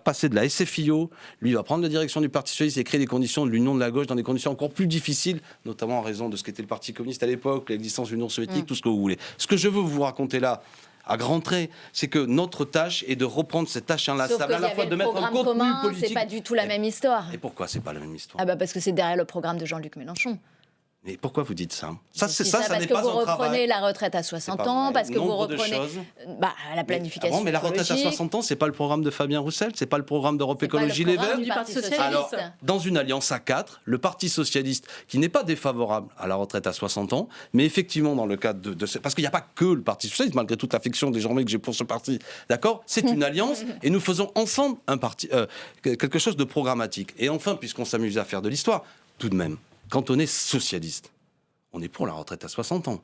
passer de la SFIO, lui va prendre la direction du Parti Socialiste et créer des conditions de l'union de la gauche dans des conditions encore plus difficiles, notamment en raison de ce qu'était le Parti communiste à l'époque, l'existence de l'Union soviétique, tout ce que vous voulez. Ce que je veux vous raconter là, à grands traits, c'est que notre tâche est de reprendre cette tâche inlassable, à la fois de mettre un contenu politique. C'est pas du tout la même histoire. Et pourquoi c'est pas la même histoire? Parce que c'est derrière le programme de Jean-Luc Mélenchon. Mais pourquoi vous dites ça? Ça n'est pas un travail. Parce que vous reprenez la retraite à 60 ans, parce que vous reprenez la planification. Mais la retraite à 60 ans, c'est pas le programme de Fabien Roussel, c'est pas le programme d'Europe Écologie Les Verts. Alors, dans une alliance à 4, le Parti socialiste, qui n'est pas défavorable à la retraite à 60 ans, mais effectivement dans le cadre parce qu'il n'y a pas que le Parti socialiste, malgré toute l'affection désormais que j'ai pour ce parti, d'accord? C'est une alliance et nous faisons ensemble quelque chose de programmatique. Et enfin, puisqu'on s'amuse à faire de l'histoire, tout de même. Quand on est socialiste, on est pour la retraite à 60 ans.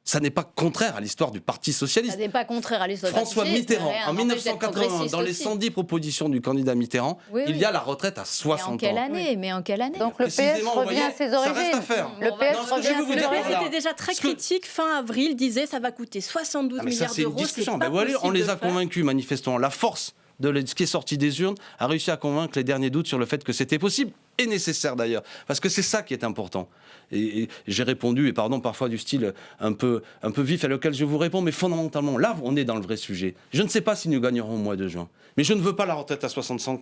Ça n'est pas contraire à l'histoire du Parti socialiste. Ça n'est pas contraire à l'histoire du François Mitterrand, en 1980, dans les 110 propositions du candidat Mitterrand, il y a la retraite à 60 ans. Mais en quelle année? Donc le PS revient à ses origines. Ça reste à faire. Le PS revient à ses origines. C'était déjà très critique. Fin avril, disait ça va coûter 72 milliards d'euros. C'est une discussion. On les a convaincus manifestement. La force de ce qui est sorti des urnes a réussi à convaincre les derniers doutes sur le fait que c'était possible. Et nécessaire d'ailleurs, parce que c'est ça qui est important. Et j'ai répondu, et pardon parfois du style un peu vif à lequel je vous réponds, mais fondamentalement, là, on est dans le vrai sujet. Je ne sais pas si nous gagnerons au mois de juin, mais je ne veux pas la retraite à 65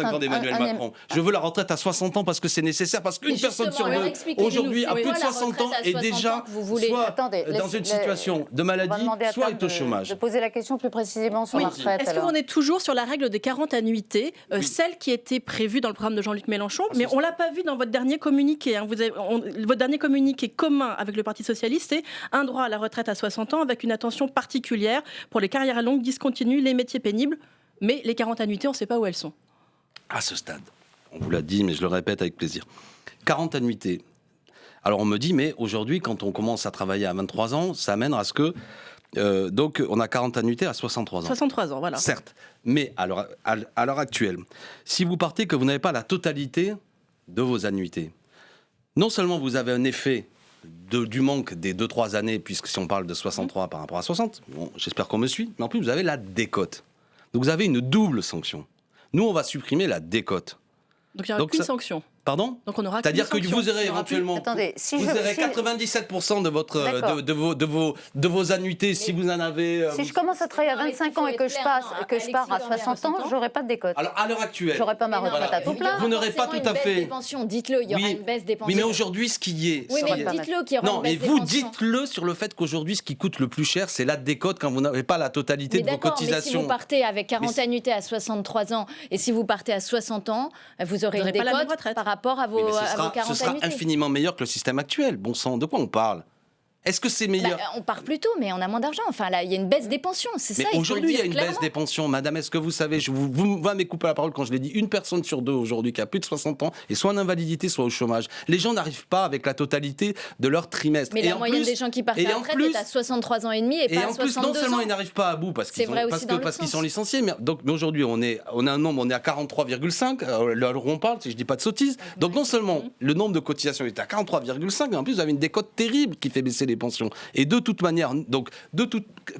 ans d'Emmanuel Macron. Je veux la retraite à 60 ans parce que c'est nécessaire, parce qu'une personne sur deux, aujourd'hui, à plus de 60 ans, est déjà soit dans une situation de maladie, soit est au chômage. Je posais la question plus précisément sur la retraite. Est-ce qu'on est toujours sur la règle des 40 annuités, celle qui était prévue dans le programme de Jean-Luc Mélenchon? Mais on ne l'a pas vu dans votre dernier communiqué. Votre dernier communiqué commun avec le Parti Socialiste, c'est un droit à la retraite à 60 ans avec une attention particulière pour les carrières longues, discontinues, les métiers pénibles. Mais les 40 annuités, on ne sait pas où elles sont. À ce stade, on vous l'a dit, mais je le répète avec plaisir. 40 annuités. Alors on me dit, mais aujourd'hui, quand on commence à travailler à 23 ans, ça amène à ce que... donc on a 40 annuités à 63 ans. 63 ans, voilà. Certes, mais à l'heure actuelle, si vous partez que vous n'avez pas la totalité de vos annuités, non seulement vous avez un effet du manque des 2-3 années, puisque si on parle de 63 par rapport à 60, bon, j'espère qu'on me suit, mais en plus vous avez la décote. Donc vous avez une double sanction. Nous, on va supprimer la décote. Donc il n'y aura qu'une sanction. Pardon ? Donc on aura C'est-à-dire que vous aurez éventuellement... Attendez, si vous aurez 97% de vos annuités si vous en avez... si je commence à travailler à 25 ans et que je pars à 60 ans, j'aurai pas de décote. Alors, à l'heure actuelle... J'aurai pas ma retraite à tout plein. Vous n'aurez pas tout à fait... Dites-le, il y aura une baisse des pensions. Oui, mais aujourd'hui, ce qui est... Oui, mais dites-le qu'il y aura une baisse des pensions. Non, mais vous dites-le sur le fait qu'aujourd'hui, ce qui coûte le plus cher, c'est la décote quand vous n'avez pas la totalité de vos cotisations. Mais si vous partez avec 40 annuités à 63 ans et si vous partez à 60 ans, vous aurez une décote par rapport à vos 40 annuités. Ce sera infiniment meilleur que le système actuel. Bon sang, de quoi on parle ? Est-ce que c'est meilleur ? On part plus tôt, mais on a moins d'argent. Enfin, là, il y a une baisse des pensions, c'est ça. Aujourd'hui, il y a une baisse des pensions. Madame, est-ce que vous savez, vous m'avez coupé la parole quand je l'ai dit, une personne sur deux aujourd'hui qui a plus de 60 ans est soit en invalidité, soit au chômage. Les gens n'arrivent pas avec la totalité de leur trimestre. Mais la moyenne des gens qui partent à la retraite est à 63 ans et demi et pas à 62 ans. Et en plus, non seulement ils n'arrivent pas à bout parce qu'ils sont licenciés, mais aujourd'hui, on a un nombre, on est à 43,5, alors on parle, si je dis pas de sottises. Donc non seulement le nombre de cotisations est à 43,5, mais en plus, vous avez une décote terrible qui fait baisser les pensions. Et de toute manière,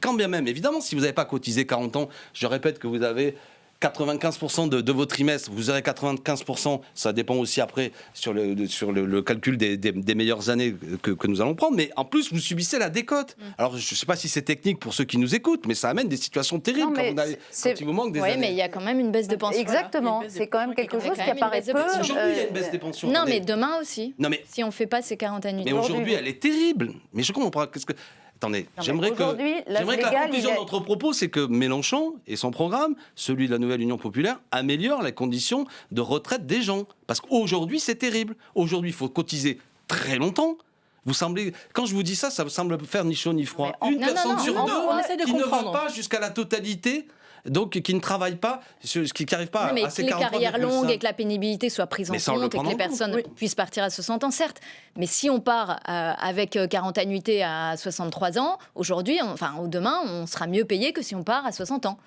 quand bien même, évidemment, si vous n'avez pas cotisé 40 ans, je répète que vous avez 95% de vos trimestres, vous aurez 95%, ça dépend aussi après sur le calcul des meilleures années que nous allons prendre, mais en plus, vous subissez la décote. Alors, je ne sais pas si c'est technique pour ceux qui nous écoutent, mais ça amène des situations terribles quand il vous manque des années. Oui, mais il y a quand même une baisse de pension. Exactement, c'est quand même quelque chose qui apparaît peu. Aujourd'hui, il y a une baisse des pensions. Non, mais demain aussi, si on ne fait pas ces 40 annuités. Mais aujourd'hui, elle est terrible. Mais je comprends pas. Attendez, j'aimerais que la conclusion de notre propos, c'est que Mélenchon et son programme, celui de la Nouvelle Union Populaire, améliore les conditions de retraite des gens. Parce qu'aujourd'hui, c'est terrible. Aujourd'hui, il faut cotiser très longtemps. Quand je vous dis ça, ça me semble faire ni chaud ni froid. Une personne sur deux qui ne va pas jusqu'à la totalité. Donc, qui ne travaillent pas, qui n'arrivent pas à ces 43,5. Mais que les carrières longues et que la pénibilité soient prises en compte et que les personnes puissent partir à 60 ans, certes. Mais si on part avec 40 annuités à 63 ans, aujourd'hui, demain, on sera mieux payé que si on part à 60 ans.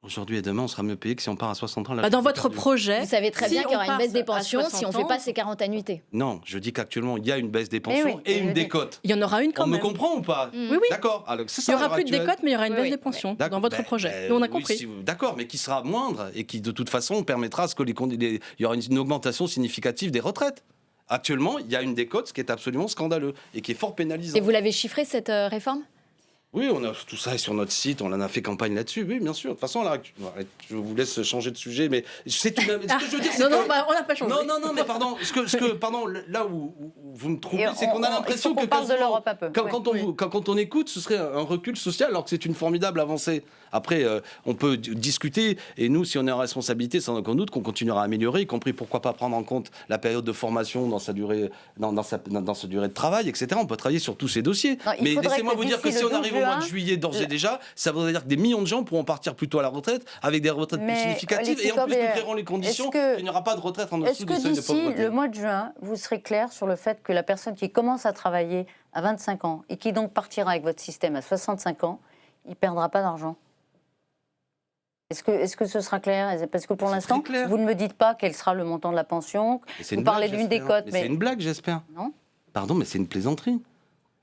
Aujourd'hui et demain, on sera mieux payé que si on part à 60 ans. Dans votre projet... Vous savez très bien qu'il y aura une baisse des pensions si on ne fait pas ces 40 annuités. Non, je dis qu'actuellement, il y a une baisse des pensions et une décote. Il y en aura une quand même. On me comprend ou pas ? Oui. D'accord. Alors, il n'y aura plus de décote, mais il y aura une baisse des pensions dans votre projet. Nous, on a compris. D'accord, mais qui sera moindre et qui, de toute façon, permettra à ce qu'il y aura une augmentation significative des retraites. Actuellement, il y a une décote, ce qui est absolument scandaleux et qui est fort pénalisant. Et vous l'avez chiffré, cette réforme ? Oui, on a tout ça sur notre site, on en a fait campagne là-dessus, oui, bien sûr. De toute façon, je vous laisse changer de sujet, mais ce que je veux dire, c'est on n'a pas changé. Non, mais pardon, là où vous me trompez, c'est qu'on a l'impression que parle de l'Europe un peu. Quand on écoute, ce serait un recul social, alors que c'est une formidable avancée. Après, on peut discuter, et nous, si on est en responsabilité, sans aucun doute qu'on continuera à améliorer, y compris pourquoi pas prendre en compte la période de formation dans sa durée, dans sa durée de travail, etc. On peut travailler sur tous ces dossiers. Non, mais laissez-moi vous dire que si on arrive au mois de juillet d'ores et déjà, ça voudrait dire que des millions de gens pourront partir plus tôt à la retraite avec des retraites plus significatives, et en plus nous créerons les conditions qu'il n'y aura pas de retraite en dessous du seuil de pauvreté. Est-ce que d'ici le mois de juin, vous serez clair sur le fait que la personne qui commence à travailler à 25 ans et qui donc partira avec votre système à 65 ans, il ne perdra pas d'argent ? Est-ce que ce sera clair ? Parce que pour l'instant, vous ne me dites pas quel sera le montant de la pension. Vous parlez d'une décote. Mais c'est une blague, j'espère. Non ? Pardon, mais c'est une plaisanterie.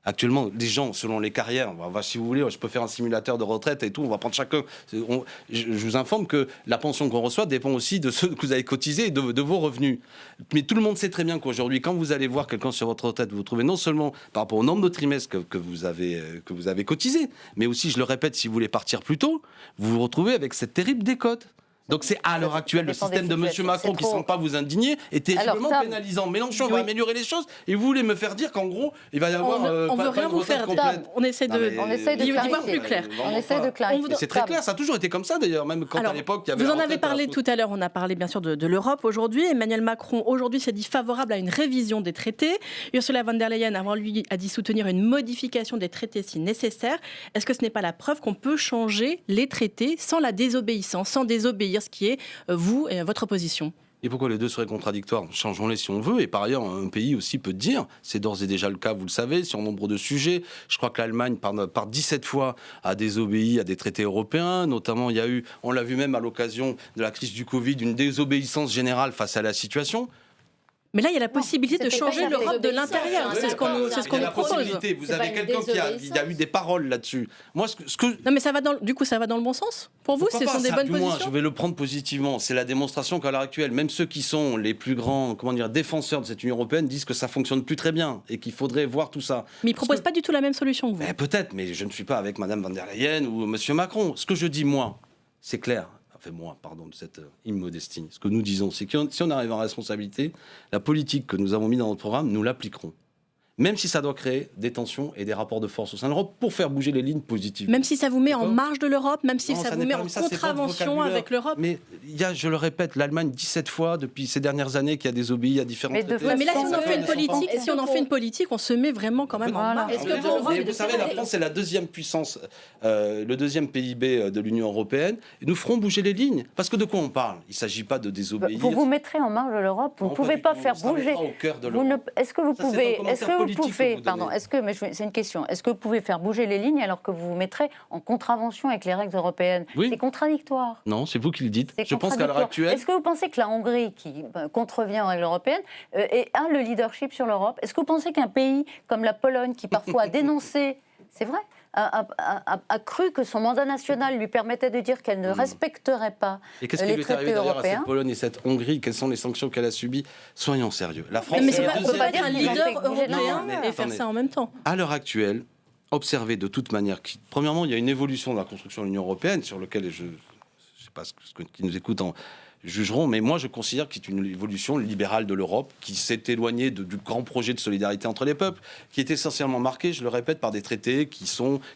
Actuellement, les gens, selon les carrières, si vous voulez, je peux faire un simulateur de retraite et tout, on va prendre chacun. Je vous informe que la pension qu'on reçoit dépend aussi de ce que vous avez cotisé et de vos revenus. Mais tout le monde sait très bien qu'aujourd'hui, quand vous allez voir quelqu'un sur votre retraite, vous trouvez non seulement par rapport au nombre de trimestres que vous avez cotisé, mais aussi, je le répète, si vous voulez partir plus tôt, vous vous retrouvez avec cette terrible décote. Donc c'est à l'heure actuelle le système de M. Macron qui ne semble pas vous indigner est terriblement pénalisant. Mélenchon va améliorer les choses et vous voulez me faire dire qu'en gros il va y avoir on veut rien vous faire dire. On essaie de voir plus clair. On essaie de clarifier. C'est très clair, ça a toujours été comme ça d'ailleurs, même quand à l'époque il y avait. Vous en avez parlé tout à l'heure, on a parlé bien sûr de l'Europe aujourd'hui. Emmanuel Macron aujourd'hui s'est dit favorable à une révision des traités. Ursula von der Leyen avant lui a dit soutenir une modification des traités si nécessaire. Est-ce que ce n'est pas la preuve qu'on peut changer les traités sans la désobéissance, sans désobéir, ce qui est vous et votre position? Et pourquoi les deux seraient contradictoires? Changeons-les si on veut. Et par ailleurs, un pays aussi peut dire, c'est d'ores et déjà le cas, vous le savez, sur nombre de sujets. Je crois que l'Allemagne, par 17 fois, a désobéi à des traités européens. Notamment, il y a eu, on l'a vu même à l'occasion de la crise du Covid, une désobéissance générale face à la situation. Mais là, il y a la possibilité de changer l'Europe de l'intérieur. C'est ce qu'on nous propose. Vous avez quelqu'un qui a eu des paroles là-dessus. Moi, Non, mais ça va dans le bon sens. Pour vous, ce sont des bonnes positions. Je vais le prendre positivement. C'est la démonstration qu'à l'heure actuelle, même ceux qui sont les plus grands, défenseurs de cette Union européenne disent que ça fonctionne plus très bien et qu'il faudrait voir tout ça. Mais ils proposent pas du tout la même solution que vous. Peut-être, mais je ne suis pas avec Madame von der Leyen ou Monsieur Macron. Ce que je dis moi, c'est clair. De cette immodestie. Ce que nous disons, c'est que si on arrive en responsabilité, la politique que nous avons mise dans notre programme, nous l'appliquerons. Même si ça doit créer des tensions et des rapports de force au sein de l'Europe pour faire bouger les lignes positives. Même si ça vous met en marge de l'Europe, même si ça vous met en contravention avec l'Europe. Mais il y a, je le répète, l'Allemagne 17 fois depuis ces dernières années qui a désobéi à différents traités. Mais là, si on en fait une politique, on se met vraiment quand même en marge. Vous savez, la France est la deuxième puissance, le deuxième PIB de l'Union européenne. Et nous ferons bouger les lignes. Parce que de quoi on parle? Il ne s'agit pas de désobéir. Vous vous mettrez en marge de l'Europe. Vous ne pouvez pas faire bouger. Est-ce que vous pouvez... c'est une question. Est-ce que vous pouvez faire bouger les lignes alors que vous vous mettrez en contravention avec les règles européennes? C'est contradictoire. Non, c'est vous qui le dites. Je pense qu'à l'heure actuelle... Est-ce que vous pensez que la Hongrie, qui contrevient aux règles européennes, a le leadership sur l'Europe? Est-ce que vous pensez qu'un pays comme la Pologne, qui parfois a dénoncé, c'est vrai, a cru que son mandat national lui permettait de dire qu'elle ne respecterait pas les traités européens. Et qu'est-ce qui lui est arrivé d'ailleurs à cette Pologne et cette Hongrie? Quelles sont les sanctions qu'elle a subies? Soyons sérieux. La France, mais on ne peut pas dire un leader européen et faire ça en même temps. À l'heure actuelle, observez de toute manière, premièrement, il y a une évolution de la construction de l'Union européenne sur laquelle je ne sais pas ce qui nous écoutent jugeront, mais moi je considère que c'est une évolution libérale de l'Europe qui s'est éloignée du grand projet de solidarité entre les peuples, qui est essentiellement marqué, je le répète, par des traités qui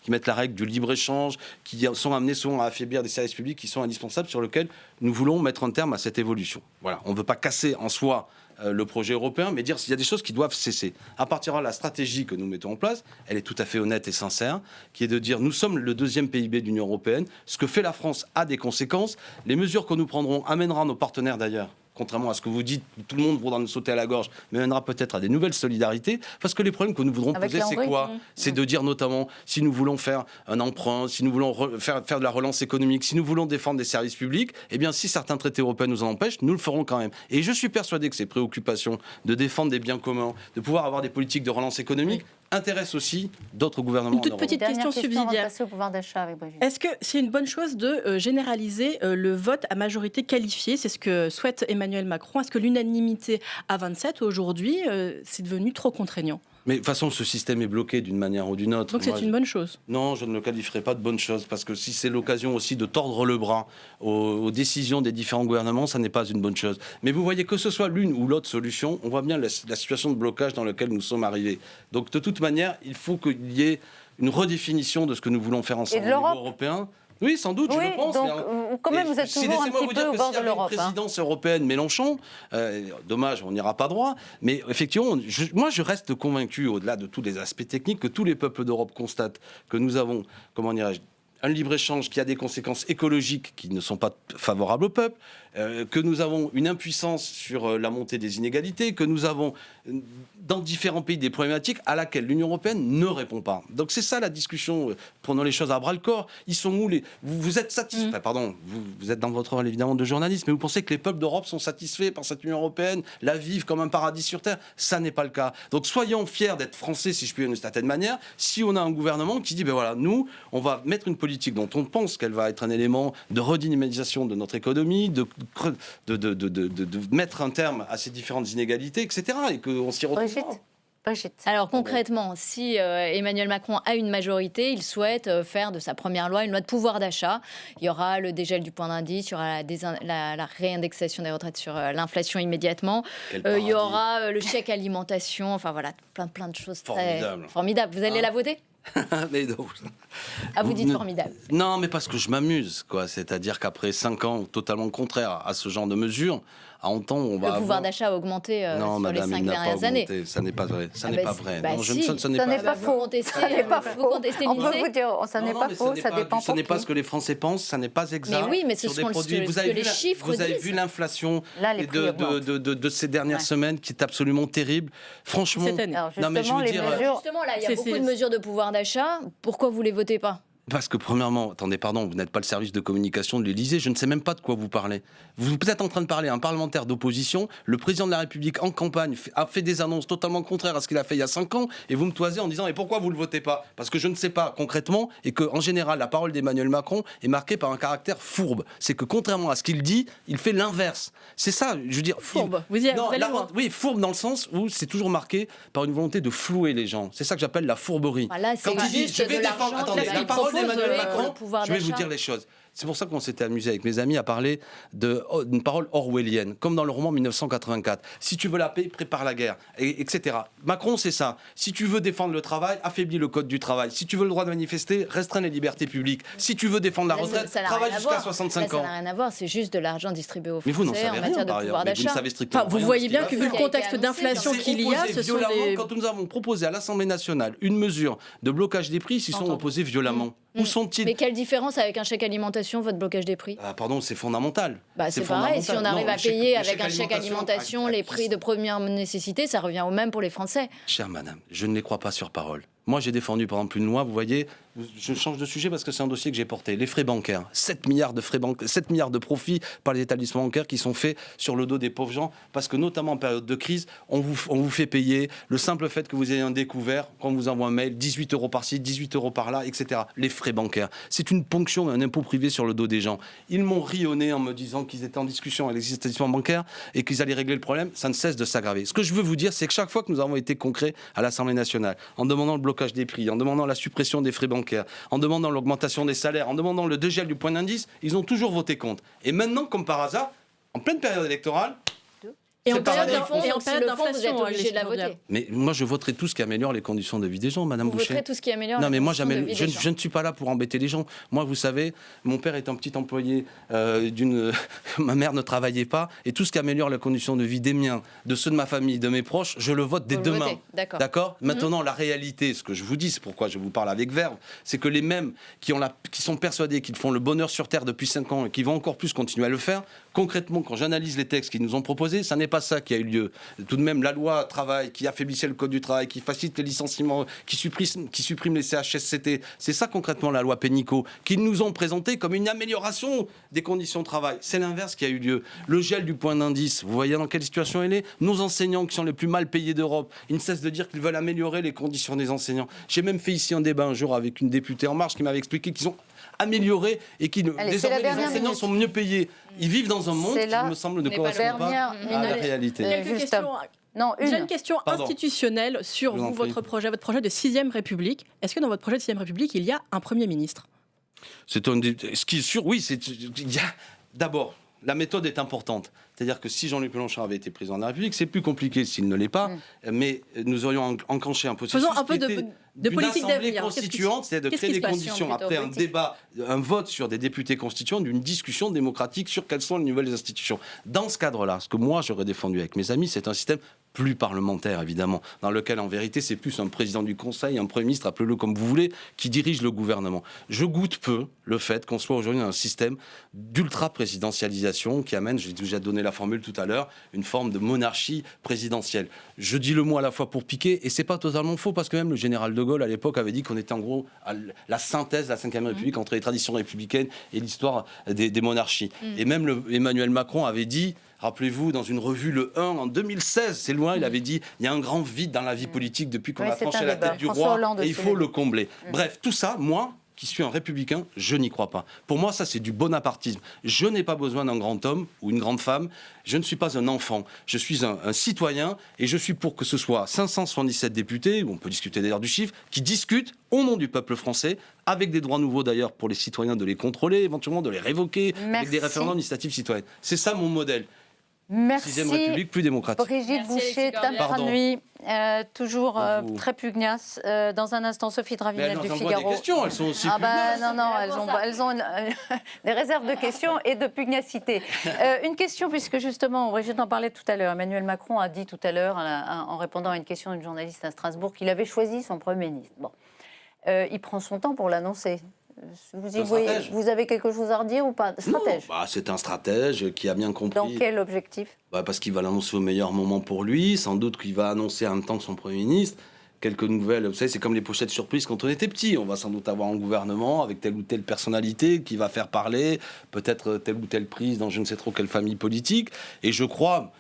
mettent la règle du libre-échange, qui sont amenés souvent à affaiblir des services publics qui sont indispensables, sur lesquels nous voulons mettre un terme à cette évolution. Voilà, on ne veut pas casser en soi le projet européen, mais dire qu'il y a des choses qui doivent cesser. À partir de là, la stratégie que nous mettons en place, elle est tout à fait honnête et sincère, qui est de dire nous sommes le deuxième PIB de l'Union européenne. Ce que fait la France a des conséquences. Les mesures que nous prendrons amèneront nos partenaires d'ailleurs, contrairement à ce que vous dites, tout le monde voudra nous sauter à la gorge, mais mènera peut-être à des nouvelles solidarités, parce que les problèmes que nous voudrons poser, c'est quoi? C'est de dire notamment, si nous voulons faire un emprunt, si nous voulons faire de la relance économique, si nous voulons défendre des services publics, eh bien si certains traités européens nous en empêchent, nous le ferons quand même. Et je suis persuadé que ces préoccupations de défendre des biens communs, de pouvoir avoir des politiques de relance économique, intéresse aussi d'autres gouvernements. Une toute petite question subsidiaire. Au pouvoir d'achat avec Brigitte. Est-ce que c'est une bonne chose de généraliser le vote à majorité qualifiée? C'est ce que souhaite Emmanuel Macron. Est-ce que l'unanimité à 27 aujourd'hui, c'est devenu trop contraignant? Mais de toute façon, ce système est bloqué d'une manière ou d'une autre. Donc c'est une bonne chose? Non, je ne le qualifierai pas de bonne chose, parce que si c'est l'occasion aussi de tordre le bras aux décisions des différents gouvernements, ça n'est pas une bonne chose. Mais vous voyez, que ce soit l'une ou l'autre solution, on voit bien la situation de blocage dans laquelle nous sommes arrivés. Donc de toute manière, il faut qu'il y ait une redéfinition de ce que nous voulons faire ensemble au niveau européen. Oui, sans doute, je le pense. Donc, quand même, vous êtes toujours un petit peu au bord de l'Europe. Si la présidence européenne Mélenchon, dommage, on n'ira pas droit, mais effectivement, moi, je reste convaincu, au-delà de tous les aspects techniques, que tous les peuples d'Europe constatent que nous avons, comment dirais-je, un libre-échange qui a des conséquences écologiques qui ne sont pas favorables au peuple, que nous avons une impuissance sur la montée des inégalités, que nous avons dans différents pays des problématiques à laquelle l'Union européenne ne répond pas. Donc c'est ça la discussion, prenons les choses à bras-le-corps. Ils sont où vous êtes satisfaits, pardon, vous êtes dans votre rôle évidemment de journaliste, mais vous pensez que les peuples d'Europe sont satisfaits par cette Union européenne, la vivent comme un paradis sur Terre? Ça n'est pas le cas. Donc soyons fiers d'être français, si je puis dire d'une certaine manière, si on a un gouvernement qui dit, ben voilà, nous, on va mettre une politique dont on pense qu'elle va être un élément de redynamisation de notre économie, de mettre un terme à ces différentes inégalités, etc. Et qu'on s'y retrouve. Alors concrètement, si Emmanuel Macron a une majorité, il souhaite faire de sa première loi une loi de pouvoir d'achat. Il y aura le dégel du point d'indice, il y aura la réindexation des retraites sur l'inflation immédiatement. Il y aura le chèque alimentation, enfin voilà, plein de choses formidables. Vous allez la voter? Mais non. Ah, vous dites formidable. Non, mais parce que je m'amuse, quoi. C'est-à-dire qu'après 5 ans totalement contraires à ce genre de mesures, à on va le pouvoir d'achat a augmenté sur les 5 dernières années. Ça n'est pas vrai. Ça n'est pas vrai. Non, ça n'est pas faux. Ça n'est pas faux. On peut vous dire, ça n'est pas faux. Ça dépend. Ce n'est pas ce que les Français pensent. Ça n'est pas exact. Mais oui, mais ce sont les chiffres. Vous avez vu l'inflation de ces dernières semaines qui est absolument terrible. Franchement. Non, mais je veux dire. Justement, là, il y a beaucoup de mesures de pouvoir d'achat. Pourquoi vous les votez pas? Parce que premièrement, attendez, pardon, vous n'êtes pas le service de communication de l'Élysée, je ne sais même pas de quoi vous parlez. Vous êtes en train de parler à un parlementaire d'opposition, le président de la République en campagne a fait des annonces totalement contraires à ce qu'il a fait il y a 5 ans, et vous me toisez en disant « Et pourquoi vous ne le votez pas ?» Parce que je ne sais pas concrètement, et qu'en général, la parole d'Emmanuel Macron est marquée par un caractère fourbe. C'est que contrairement à ce qu'il dit, il fait l'inverse. C'est ça, je veux dire... Fourbe, vous allez loin. Oui, fourbe dans le sens où c'est toujours marqué par une volonté de flouer les gens. C'est ça que j'appelle la fourberie. Là, c'est juste je vais de défendre... l'argent Attendez, la parole d'Emmanuel Macron, je vais vous d'achat. dire les choses. C'est pour ça qu'on s'était amusé avec mes amis à parler d'une parole orwellienne, comme dans le roman 1984. Si tu veux la paix, prépare la guerre, etc. Macron, c'est ça. Si tu veux défendre le travail, affaiblis le code du travail. Si tu veux le droit de manifester, restreins les libertés publiques. Si tu veux défendre la retraite, travaille jusqu'à 65 ans. Ça n'a rien à voir, c'est juste de l'argent distribué aux Mais vous n'en Français savez en matière rien, de pouvoir d'achat. Vous voyez bien que vu le contexte d'inflation qu'il y a, ce sont des... Quand nous avons proposé à l'Assemblée nationale une mesure de blocage des prix, ils s'y sont opposés violemment. Où sont-ils ? Mais quelle différence avec un chèque alimentation, votre blocage des prix ? Pardon, c'est fondamental. C'est pareil, si on arrive à payer avec un chèque alimentation les prix de première nécessité, ça revient au même pour les Français. Chère madame, je ne les crois pas sur parole. Moi, j'ai défendu, par exemple, une loi, vous voyez, je change de sujet parce que c'est un dossier que j'ai porté, les frais bancaires. 7 milliards de profits par les établissements bancaires qui sont faits sur le dos des pauvres gens, parce que notamment en période de crise, on vous fait payer le simple fait que vous ayez un découvert, quand on vous envoie un mail, 18 € par-ci, 18 € par-là, etc. Les frais bancaires. C'est une ponction, un impôt privé sur le dos des gens. Ils m'ont ri au nez en me disant qu'ils étaient en discussion avec les établissements bancaires et qu'ils allaient régler le problème. Ça ne cesse de s'aggraver. Ce que je veux vous dire, c'est que chaque fois que nous avons été concrets à l'Assemblée nationale, en demandant le blocage des prix, en demandant la suppression des frais bancaires, en demandant l'augmentation des salaires, en demandant le dégel du point d'indice, ils ont toujours voté contre. Et maintenant, comme par hasard, en pleine période électorale, Et en période d'inflation, vous êtes obligé de la voter. Mais moi, je voterai tout ce qui améliore les conditions de vie des gens, Madame Boucher. Vous voterez tout ce qui améliore non, mais les moi, conditions de vie des gens. je ne suis pas là pour embêter les gens. Moi, vous savez, mon père est un petit employé ma mère ne travaillait pas, et tout ce qui améliore les conditions de vie des miens, de ceux de ma famille, de mes proches, je le vote dès demain. D'accord. Maintenant, la réalité, ce que je vous dis, c'est pourquoi je vous parle avec verve, c'est que les mêmes qui sont persuadés qu'ils font le bonheur sur Terre depuis 5 ans et qui vont encore plus continuer à le faire, concrètement, quand j'analyse les textes qu'ils nous ont proposés, ça n'est pas ça qui a eu lieu. Tout de même, la loi travail qui affaiblissait le code du travail, qui facilite les licenciements, qui supprime les CHSCT, c'est ça concrètement la loi Pénicaud, qu'ils nous ont présenté comme une amélioration des conditions de travail. C'est l'inverse qui a eu lieu. Le gel du point d'indice, vous voyez dans quelle situation elle est ? Nos enseignants qui sont les plus mal payés d'Europe, ils ne cessent de dire qu'ils veulent améliorer les conditions des enseignants. J'ai même fait ici un débat un jour avec une députée En Marche qui m'avait expliqué qu'ils ont amélioré et qui désormais les enseignants sont mieux payés. Ils vivent dans un monde qui me semble ne correspond pas à la réalité. J'ai une question institutionnelle sur votre projet de 6ème République. Est-ce que dans votre projet de 6ème République, il y a un Premier ministre ? Ce qui est sûr, oui, il y a d'abord. La méthode est importante. C'est-à-dire que si Jean-Luc Mélenchon avait été président de la République, c'est plus compliqué s'il ne l'est pas, mais nous aurions enclenché un processus Faisons un peu de politique assemblée d'avenir. constituante, c'est-à-dire de créer les conditions, après un débat, un vote sur des députés constituants, d'une discussion démocratique sur quelles sont les nouvelles institutions. Dans ce cadre-là, ce que moi j'aurais défendu avec mes amis, c'est un système plus parlementaire, évidemment, dans lequel, en vérité, c'est plus un président du Conseil, un Premier ministre, appelez-le comme vous voulez, qui dirige le gouvernement. Je goûte peu le fait qu'on soit aujourd'hui dans un système d'ultra-présidentialisation qui amène, j'ai déjà donné la formule tout à l'heure, une forme de monarchie présidentielle. Je dis le mot à la fois pour piquer, et c'est pas totalement faux, parce que même le général de Gaulle, à l'époque, avait dit qu'on était en gros à la synthèse de la Ve République entre les traditions républicaines et l'histoire des monarchies. Et même Emmanuel Macron avait dit, rappelez-vous, dans une revue Le 1 en 2016, c'est loin, il avait dit il y a un grand vide dans la vie politique depuis qu'on a tranché la tête du roi et il faut le combler. Bref, tout ça, moi, qui suis un républicain, je n'y crois pas. Pour moi, ça, c'est du bonapartisme. Je n'ai pas besoin d'un grand homme ou une grande femme. Je ne suis pas un enfant. Je suis un citoyen et je suis pour que ce soit 577 députés, on peut discuter d'ailleurs du chiffre, qui discutent au nom du peuple français, avec des droits nouveaux d'ailleurs pour les citoyens de les contrôler, éventuellement de les révoquer, avec des référendums d'initiative citoyenne. C'est ça mon modèle. Merci. 6ème République plus démocratique. Brigitte Boucher, Nuit, toujours très pugnace. Dans un instant, Sophie Dravinel du Figaro. Des questions, elles sont aussi pugnaces. Elles ont des réserves de questions et de pugnacité. Une question, puisque justement, Brigitte en parlait tout à l'heure. Emmanuel Macron a dit tout à l'heure, en répondant à une question d'une journaliste à Strasbourg, qu'il avait choisi son Premier ministre. Bon. Il prend son temps pour l'annoncer. Vous avez quelque chose à redire ou pas ? Stratège. Non, c'est un stratège qui a bien compris. Dans quel objectif ? Parce qu'il va l'annoncer au meilleur moment pour lui, sans doute qu'il va annoncer en même temps que son Premier ministre. quelques nouvelles. Vous savez, c'est comme les pochettes surprises quand on était petit. On va sans doute avoir un gouvernement avec telle ou telle personnalité qui va faire parler, peut-être telle ou telle prise dans je ne sais trop quelle famille politique. Et je crois,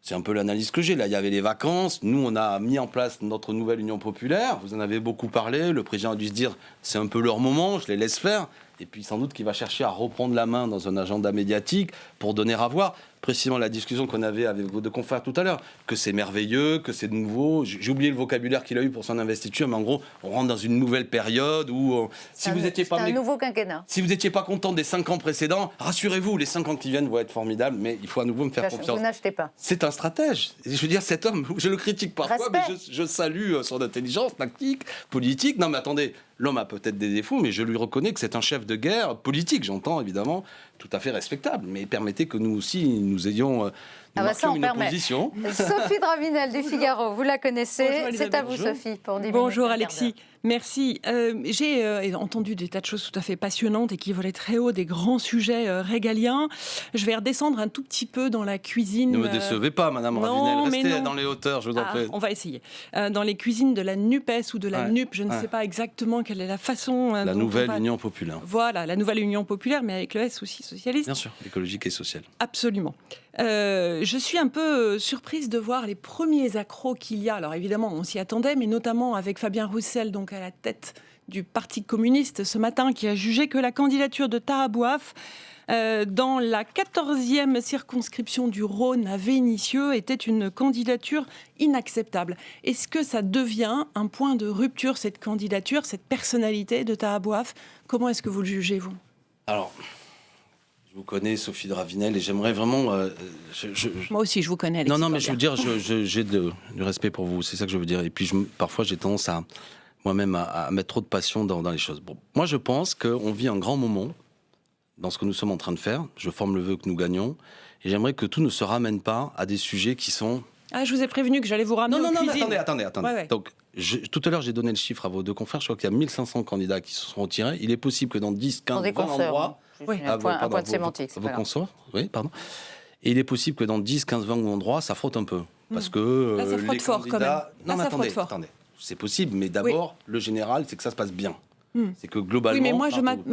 c'est un peu l'analyse que j'ai, là il y avait les vacances, nous on a mis en place notre nouvelle Union populaire, vous en avez beaucoup parlé, le président a dû se dire c'est un peu leur moment, je les laisse faire. Et puis sans doute qu'il va chercher à reprendre la main dans un agenda médiatique pour donner à voir. Précisément la discussion qu'on avait avec vos deux confrères tout à l'heure, que c'est merveilleux, que c'est nouveau. J'ai oublié le vocabulaire qu'il a eu pour son investiture, mais en gros, on rentre dans une nouvelle période où si vous n'étiez pas un nouveau quinquennat. Si vous n'étiez pas content des 5 ans précédents, rassurez-vous, les 5 ans qui viennent vont être formidables, mais il faut à nouveau me faire confiance. Vous n'achetez pas. C'est un stratège. Je veux dire, cet homme, je le critique parfois, mais je salue son intelligence tactique, politique. Non, mais attendez, l'homme a peut-être des défauts, mais je lui reconnais que c'est un chef de guerre politique, j'entends évidemment, tout à fait respectable. Mais permettez que nous aussi, nous ayons une opposition. Sophie Dravinel du Figaro, vous la connaissez. C'est à vous, Sophie, pour 10 minutes. Bonjour Alexis. Merci. J'ai entendu des tas de choses tout à fait passionnantes et qui volaient très haut, des grands sujets régaliens. Je vais redescendre un tout petit peu dans la cuisine. Ne me décevez pas, Madame Ravinel. Restez dans les hauteurs, je vous en prie. On va essayer. Dans les cuisines de la NUPES ou de la NUP, je ne sais pas exactement quelle est la façon. La nouvelle Union populaire. Voilà, la nouvelle Union populaire, mais avec le S aussi socialiste. Bien sûr, écologique et social. Absolument. Je suis un peu surprise de voir les premiers accros qu'il y a. Alors évidemment, on s'y attendait, mais notamment avec Fabien Roussel, donc à la tête du Parti communiste ce matin, qui a jugé que la candidature de Taha Bouaf dans la 14e circonscription du Rhône à Vénissieux était une candidature inacceptable. Est-ce que ça devient un point de rupture, cette candidature, cette personnalité de Taha Bouaf ? Comment est-ce que vous le jugez, vous ? Alors, je vous connais, Sophie Dravinel, et j'aimerais vraiment... Moi aussi, je vous connais, Alexis. Non, mais je veux dire, j'ai du respect pour vous, c'est ça que je veux dire. Et puis, parfois, j'ai tendance à moi-même à mettre trop de passion dans les choses. Bon, moi, je pense qu'on vit un grand moment dans ce que nous sommes en train de faire. Je forme le vœu que nous gagnons. Et j'aimerais que tout ne se ramène pas à des sujets qui sont... Ah, je vous ai prévenu que j'allais vous ramener aux cuisines. Non, attendez. Ouais. Donc, tout à l'heure, j'ai donné le chiffre à vos deux confrères. Je crois qu'il y a 1500 candidats qui se seront retirés. Il est possible que dans 10, 15, 20 endroits... Un point de sémantique. Vos consorts, oui, pardon. Et il est possible que dans 10, 15, 20 endroits, ça frotte un peu. Parce que là, ça frotte les fort, candidats... quand même. Non, mais attendez. C'est possible, mais d'abord, le général, c'est que ça se passe bien. C'est que globalement... Oui, mais moi, je m'attire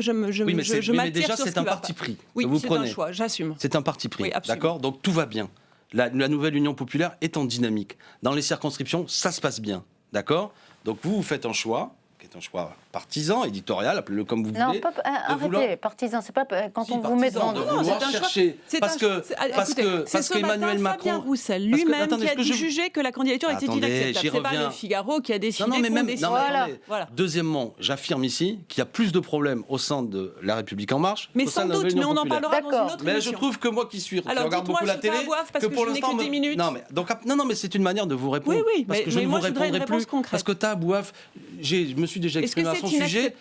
mais déjà, sur ce c'est un qui va parti pas. pris. Oui, vous c'est prenez. un choix, j'assume. C'est un parti pris, Oui, d'accord ? Donc tout va bien. La nouvelle Union populaire est en dynamique. Dans les circonscriptions, ça se passe bien, d'accord ? Donc vous faites un choix, qui est un choix partisan, éditorial, appelez-le comme vous voulez. Non, arrêtez, partisan, c'est pas quand on vous met devant de vouloir chercher. Parce que Emmanuel Macron... Fabien Roussel lui-même qui a jugé que la candidature était inacceptable. C'est pas le Figaro qui a décidé qu'on décide. Voilà. Deuxièmement, j'affirme ici qu'il y a plus de problèmes au sein de La République En Marche. Mais sans doute, mais on en parlera dans une autre émission. Mais je trouve que moi qui regarde beaucoup la télé, que pour l'instant, 10 minutes. Non, mais c'est une manière de vous répondre. Oui, parce que je ne vous répondrai plus. Parce que Taha Bouaf, je me suis déjà exprimé à son sujet.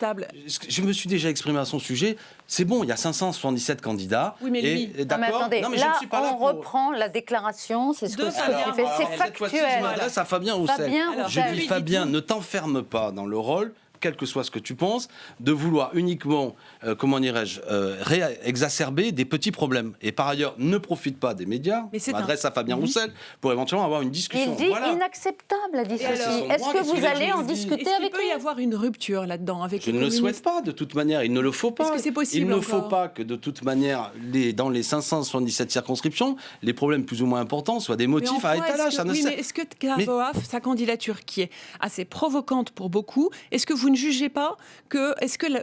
Je me suis déjà exprimé à son sujet. C'est bon, il y a 577 candidats. Oui, mais lui... D'accord. Mais attendez, là, on reprend la déclaration, c'est ce que Sophie fait. C'est factuel. Je m'adresse à Fabien Roussel. Je dis, Fabien, ne t'enferme pas dans le rôle, quel que soit ce que tu penses, de vouloir uniquement, exacerber des petits problèmes. Et par ailleurs, ne profite pas des médias. Je m'adresse à Fabien Roussel pour éventuellement avoir une discussion. Il dit inacceptable, a dit Sophie. Est-ce que vous allez en discuter avec lui ? Il peut y avoir une rupture là-dedans avec Je ne le souhaite pas, de toute manière. Il ne le faut pas. Est-ce que c'est possible Il ne faut pas que, de toute manière, dans les 577 circonscriptions, les problèmes plus ou moins importants soient des motifs à étalage. Mais est-ce que Taha Bouaf, sa candidature qui est assez provocante pour beaucoup, est-ce que vous ne jugez pas que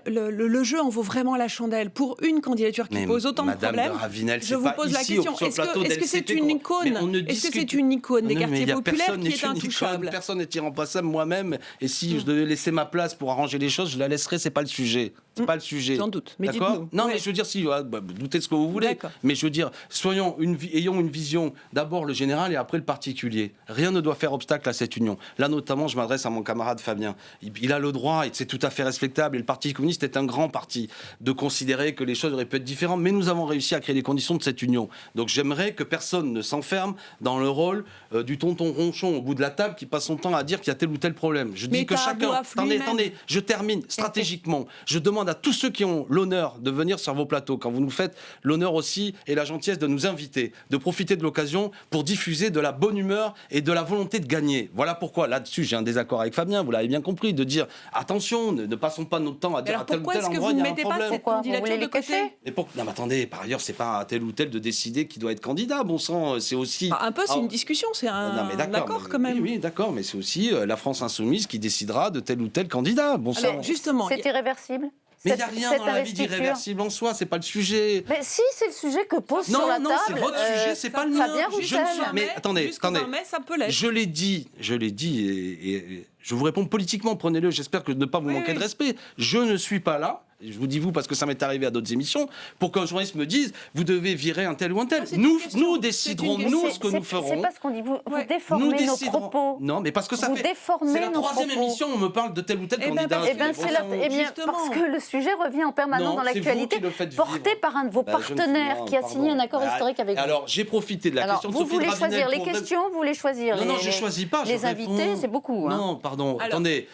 le jeu en vaut vraiment la chandelle pour une candidature qui pose autant de problèmes? Je vous pose la question. Est-ce que c'est une icône? Est-ce que c'est une icône des quartiers populaires qui est intouchable? Personne n'est irremplaçable, moi-même. Et si je devais laisser ma place pour arranger les choses, je la laisserais. C'est pas le sujet. C'est pas le sujet. J'en doute. Mais d'accord. Non, mais je veux dire, si doutez de ce que vous voulez. Mais je veux dire, ayons une vision d'abord le général et après le particulier. Rien ne doit faire obstacle à cette union. Là, notamment, je m'adresse à mon camarade Fabien. Il a le droit, et c'est tout à fait respectable. Et le Parti communiste est un grand parti de considérer que les choses auraient pu être différentes. Mais nous avons réussi à créer les conditions de cette union. Donc, j'aimerais que personne ne s'enferme dans le rôle du tonton ronchon au bout de la table qui passe son temps à dire qu'il y a tel ou tel problème. Je dis que chacun. Attendez, je termine stratégiquement. Je demande demande à tous ceux qui ont l'honneur de venir sur vos plateaux, quand vous nous faites l'honneur aussi et la gentillesse de nous inviter, de profiter de l'occasion pour diffuser de la bonne humeur et de la volonté de gagner. Voilà pourquoi, là-dessus, j'ai un désaccord avec Fabien, vous l'avez bien compris, de dire attention, ne passons pas notre temps à dire à tel ou tel endroit il y a un problème. Pourquoi est-ce que vous ne mettez pas cette candidature de côté ? Non mais attendez, par ailleurs, c'est pas à tel ou tel de décider qui doit être candidat, bon sang, c'est aussi... Un peu, c'est une discussion, c'est un accord quand même. Oui, d'accord, mais c'est aussi la France insoumise qui décidera de tel ou tel candidat, bon sang. Justement, c'est irréversible. Mais il n'y a rien dans la vie d'irréversible en soi, c'est pas le sujet. Mais si, c'est le sujet que pose sur la table. Non, c'est votre sujet, c'est pas le mien. Fabien Roussel. Mais attendez, ça peut l'être. Je l'ai dit, et je vous réponds politiquement, prenez-le, j'espère que de ne pas vous manquer de respect. Je ne suis pas là, je vous dis vous parce que ça m'est arrivé à d'autres émissions, pour qu'un journaliste me dise vous devez virer un tel ou un tel. Nous déciderons, nous, ce que nous ferons. C'est pas ce qu'on dit, vous déformez nos propos. Non, mais parce que ça fait... C'est la troisième émission où on me parle de tel ou tel candidat. Parce que le sujet revient en permanence dans l'actualité, porté par un de vos partenaires qui a signé un accord historique avec vous. Alors, j'ai profité de la question de Sophie Dravinel. Vous voulez choisir les questions, vous voulez choisir Non, je choisis pas. Les invités, c'est beaucoup. Non, pardon, attendez.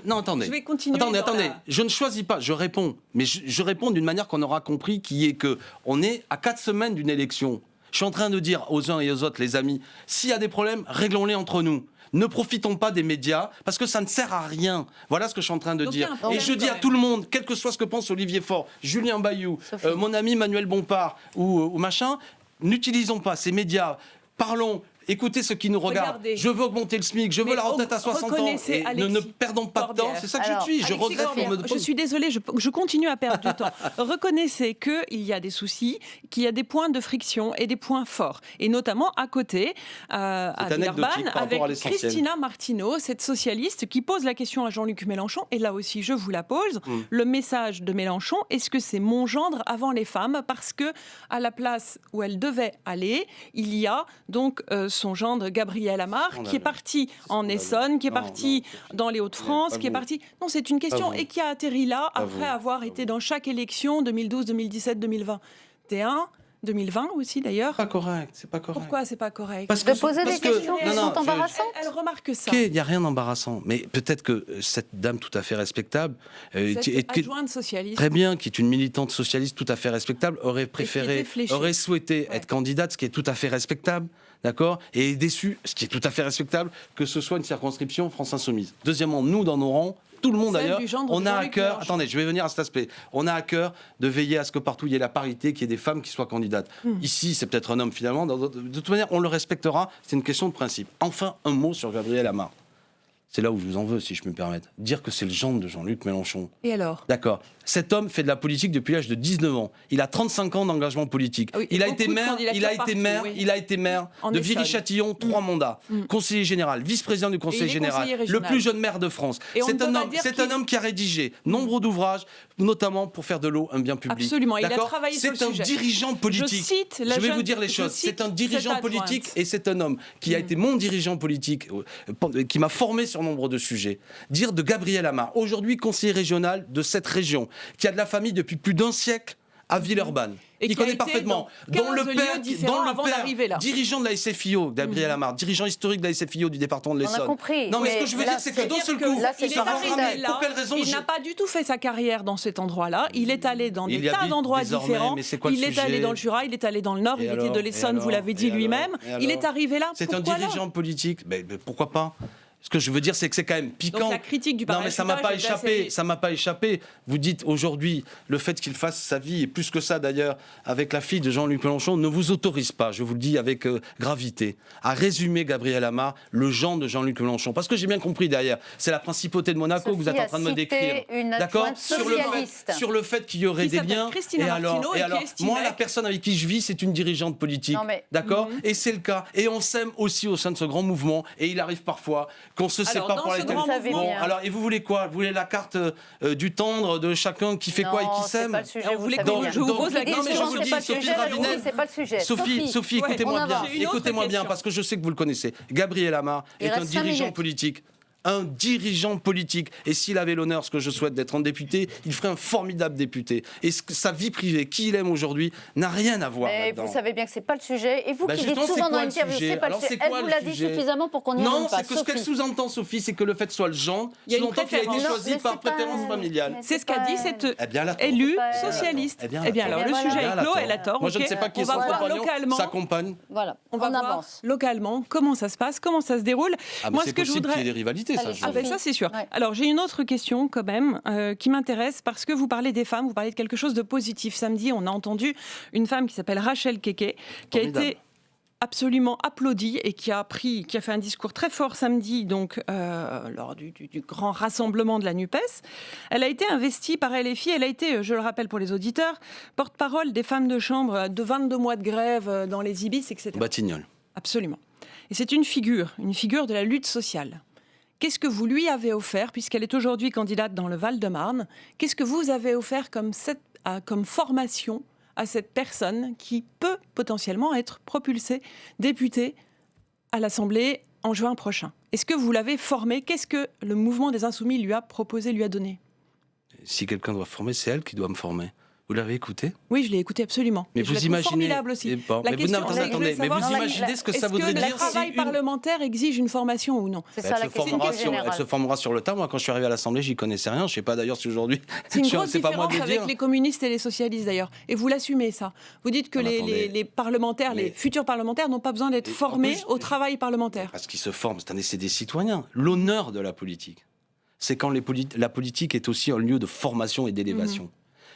Non, attendez. Je vais continuer. Attendez. Je ne choisis pas, je réponds. Mais je réponds d'une manière qu'on aura compris, qui est que on est à 4 semaines d'une élection. Je suis en train de dire aux uns et aux autres, les amis, s'il y a des problèmes, réglons-les entre nous. Ne profitons pas des médias, parce que ça ne sert à rien. Voilà ce que je suis en train de dire. Et je dis à tout le monde, quel que soit ce que pense Olivier Faure, Julien Bayou, mon ami Manuel Bompard ou machin, n'utilisons pas ces médias. Parlons. Écoutez ceux qui nous regardent. Regardez. Je veux augmenter le SMIC, je veux la retraite à 60 ans. Et ne perdons pas de temps. C'est ça que je suis. Je regrette. Je suis désolée, je continue à perdre du temps. Reconnaissez qu'il y a des soucis, qu'il y a des points de friction et des points forts. Et notamment à côté, à Villeurbanne, avec Christina Martineau, cette socialiste qui pose la question à Jean-Luc Mélenchon. Et là aussi, je vous la pose. Le message de Mélenchon, est-ce que c'est mon gendre avant les femmes ? Parce que à la place où elle devait aller, il y a donc son gendre Gabriel Amar, qui est parti en Essonne, qui est parti dans les Hauts-de-France, qui est parti... Non, c'est une question, et qui a atterri là, après avoir été dans chaque élection, 2012, 2017, 2021... 2020 aussi d'ailleurs. C'est pas correct. Pourquoi c'est pas correct ? Parce que poser des questions qui sont embarrassantes. Elle remarque ça. Il n'y a rien d'embarrassant. Mais peut-être que cette dame tout à fait respectable, adjointe socialiste, très bien, qui est une militante socialiste tout à fait respectable, aurait souhaité être candidate, ce qui est tout à fait respectable, d'accord, et est déçue, ce qui est tout à fait respectable, que ce soit une circonscription France Insoumise. Deuxièmement, nous dans nos rangs, tout le monde d'ailleurs, on a à cœur, attendez, je vais venir à cet aspect, on a à cœur de veiller à ce que partout il y ait la parité, qu'il y ait des femmes qui soient candidates. Ici, c'est peut-être un homme finalement, de toute manière, on le respectera, c'est une question de principe. Enfin, un mot sur Gabriel Amar. C'est là où je vous en veux, si je peux me permettre. Dire que c'est le gendre de Jean-Luc Mélenchon. Et alors ? D'accord. Cet homme fait de la politique depuis l'âge de 19 ans. Il a 35 ans d'engagement politique. Oui, il a été maire de Viry-Châtillon, 3 mandats. Conseiller général, vice-président du conseil général, le plus jeune maire de France. C'est un homme qui a rédigé nombre d'ouvrages, notamment pour faire de l'eau un bien public. Absolument, il a travaillé sur le sujet. C'est un dirigeant politique. Je vais vous dire les choses. C'est un dirigeant politique et c'est un homme qui a été mon dirigeant politique, qui m'a formé sur nombre de sujets. Dire de Gabriel Amar, aujourd'hui conseiller régional de cette région, qui a de la famille depuis plus d'1 siècle à Villeurbanne, et qui connaît parfaitement, dont le père, dirigeant de la SFIO, Gabriel Amar, dirigeant historique de la SFIO du département de l'Essonne. On a compris. Non, mais ce que je veux dire, c'est que d'un seul coup, pour quelle raison il n'a pas du tout fait sa carrière dans cet endroit-là. Il est allé dans des tas d'endroits différents. Il est allé dans le Jura, il est allé dans le Nord, il était de l'Essonne, vous l'avez dit lui-même. Il est arrivé là. C'est un dirigeant politique. Pourquoi pas ? Ce que je veux dire, c'est que c'est quand même piquant. Donc la critique du parachutage... Non, mais ça m'a pas échappé. Vous dites aujourd'hui, le fait qu'il fasse sa vie, et plus que ça d'ailleurs, avec la fille de Jean-Luc Mélenchon, ne vous autorise pas, je vous le dis avec gravité, à résumer Gabriel Amar, le genre de Jean-Luc Mélenchon. Parce que j'ai bien compris derrière, c'est la principauté de Monaco que vous êtes en train de me décrire. D'accord ? Sur le fait qu'il y aurait des liens. Et alors, moi, la personne avec qui je vis, c'est une dirigeante politique. D'accord ? Et c'est le cas. Et on s'aime aussi au sein de ce grand mouvement. Et il arrive parfois qu'on se sépare pour les mouvement. Alors, et vous voulez quoi ? Vous voulez la carte du tendre de chacun qui fait quoi et qui s'aime ? Je vous pose la question. Mais je vous le dis, Sophie Dravinel. C'est pas le sujet. Sophie, écoutez-moi bien. Écoutez-moi bien, parce que je sais que vous le connaissez. Gabriel Amar est un dirigeant politique. un dirigeant politique. Et s'il avait l'honneur, ce que je souhaite, d'être un député, il ferait un formidable député. Et sa vie privée, qui il aime aujourd'hui, n'a rien à voir là-dedans. Vous savez bien que c'est pas le sujet. Et vous qui dites souvent dans l'interview, c'est pas le sujet. Elle vous l'a dit suffisamment pour qu'on y revienne pas. Non, c'est que ce qu'elle sous-entend, Sophie, c'est que le fait soit le genre, sous-entend qu'il a été choisi par préférence familiale. C'est ce qu'a dit cette élue socialiste. Eh bien, alors, le sujet est clos, elle a tort. Moi, je ne sais pas qui est son compagnon, sa compagne. Voilà, on va voir localement comment ça se passe, comment ça se déroule. Moi, ce que je voudrais... qu'il y ait des rivalités, ça. Ça, c'est sûr. Ouais. Alors, j'ai une autre question quand même qui m'intéresse parce que vous parlez des femmes, vous parlez de quelque chose de positif. Samedi, on a entendu une femme qui s'appelle Rachel Keke, qui a été absolument applaudie et qui a fait un discours très fort samedi, donc lors du grand rassemblement de la NUPES. Elle a été investie par LFI, elle a été, je le rappelle pour les auditeurs, porte-parole des femmes de chambre de 22 mois de grève dans les Ibis, etc. Batignolles. Absolument. Et c'est une figure de la lutte sociale. Qu'est-ce que vous lui avez offert, puisqu'elle est aujourd'hui candidate dans le Val-de-Marne, qu'est-ce que vous avez offert comme formation à cette personne qui peut potentiellement être propulsée députée à l'Assemblée en juin prochain? Est-ce que vous l'avez formée? Qu'est-ce que le mouvement des Insoumis lui a proposé, lui a donné? Si quelqu'un doit former, c'est elle qui doit me former. Vous l'avez écouté? Oui, je l'ai écouté absolument. Mais vous imaginez formidable aussi. Mais vous imaginez ce que ça voudrait dire? Est-ce que le travail parlementaire exige une formation ou non? C'est ça la question générale. Elle se formera sur le tas. Moi, quand je suis arrivé à l'Assemblée, j'y connaissais rien. Je ne sais pas d'ailleurs si aujourd'hui. C'est une grosse différence avec les communistes et les socialistes d'ailleurs. Et vous l'assumez ça. Vous dites que les parlementaires, les futurs parlementaires n'ont pas besoin d'être formés au travail parlementaire. Parce qu'ils se forment. C'est des citoyens. L'honneur de la politique, c'est quand la politique est aussi un lieu de formation et d'élévation.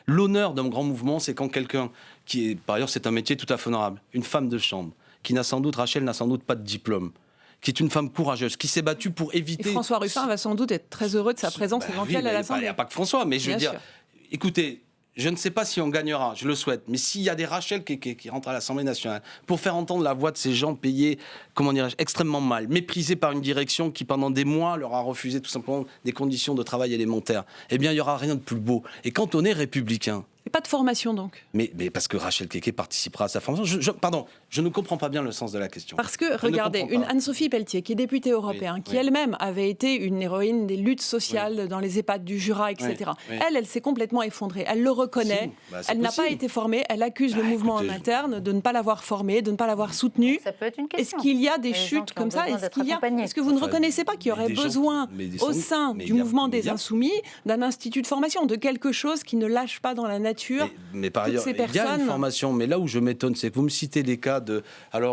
L'honneur d'un grand mouvement, c'est quand quelqu'un qui est, par ailleurs, c'est un métier tout à fait honorable, une femme de chambre, qui Rachel n'a sans doute pas de diplôme, qui est une femme courageuse, qui s'est battue pour éviter... Et François Ruffin va sans doute être très heureux de sa présence éventuelle à l'Assemblée. Il n'y a pas que François, mais je veux dire, écoutez, je ne sais pas si on gagnera, je le souhaite, mais s'il y a des Rachel qui rentrent à l'Assemblée nationale pour faire entendre la voix de ces gens payés, comment dirais-je, extrêmement mal, méprisés par une direction qui pendant des mois leur a refusé tout simplement des conditions de travail élémentaires, eh bien il n'y aura rien de plus beau. Et quand on est républicain... Et pas de formation donc. Mais parce que Rachel Keke participera à sa formation. Je ne comprends pas bien le sens de la question. Parce que, regardez, une Anne-Sophie Pelletier, qui est députée européenne, qui elle-même avait été une héroïne des luttes sociales dans les EHPAD du Jura, etc. Elle s'est complètement effondrée. Elle le reconnaît. Elle n'a pas été formée. Elle accuse le mouvement en interne de ne pas l'avoir formée, de ne pas l'avoir soutenue. Ça peut être une question. Est-ce qu'il y a des chutes comme ça? Est-ce que vous ne reconnaissez pas qu'il y aurait besoin, au sein du mouvement des Insoumis, d'un institut de formation, de quelque chose qui ne lâche pas dans la nature? Mais par ailleurs, il y a une formation, mais là où je m'étonne, c'est que vous me citez les cas de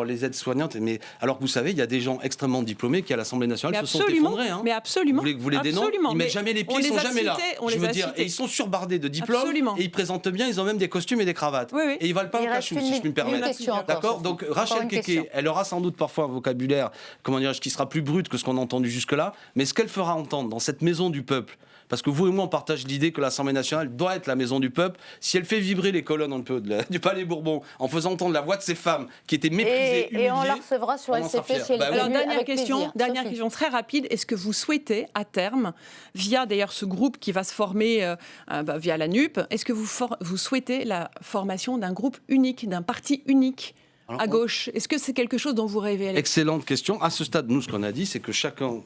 les aides-soignantes, mais alors que vous savez, il y a des gens extrêmement diplômés qui à l'Assemblée nationale se sont effondrés. Mais absolument. Vous les dénoncez, ils mettent jamais les pieds, ils sont jamais là. Je veux dire, et ils sont surbardés de diplômes, et ils présentent bien, ils ont même des costumes et des cravates. Et ils valent pas un cachou, si je puis me permettre. D'accord. Donc Rachel Keke, elle aura sans doute parfois un vocabulaire, qui sera plus brut que ce qu'on a entendu jusque-là, mais ce qu'elle fera entendre dans cette maison du peuple, parce que vous et moi, on partage l'idée que l'Assemblée nationale doit être la maison du peuple. Si elle fait vibrer les colonnes un peu du Palais Bourbon en faisant entendre la voix de ces femmes qui étaient méprisées, humiliées... Et on la recevra sur SCP si elle est Alors, dernière question très rapide. Est-ce que vous souhaitez, à terme, via d'ailleurs ce groupe qui va se former via la NUP, est-ce que vous souhaitez la formation d'un groupe unique, d'un parti unique à gauche? Est-ce que c'est quelque chose dont vous rêvez? Excellente question. À ce stade, nous, ce qu'on a dit, c'est que chacun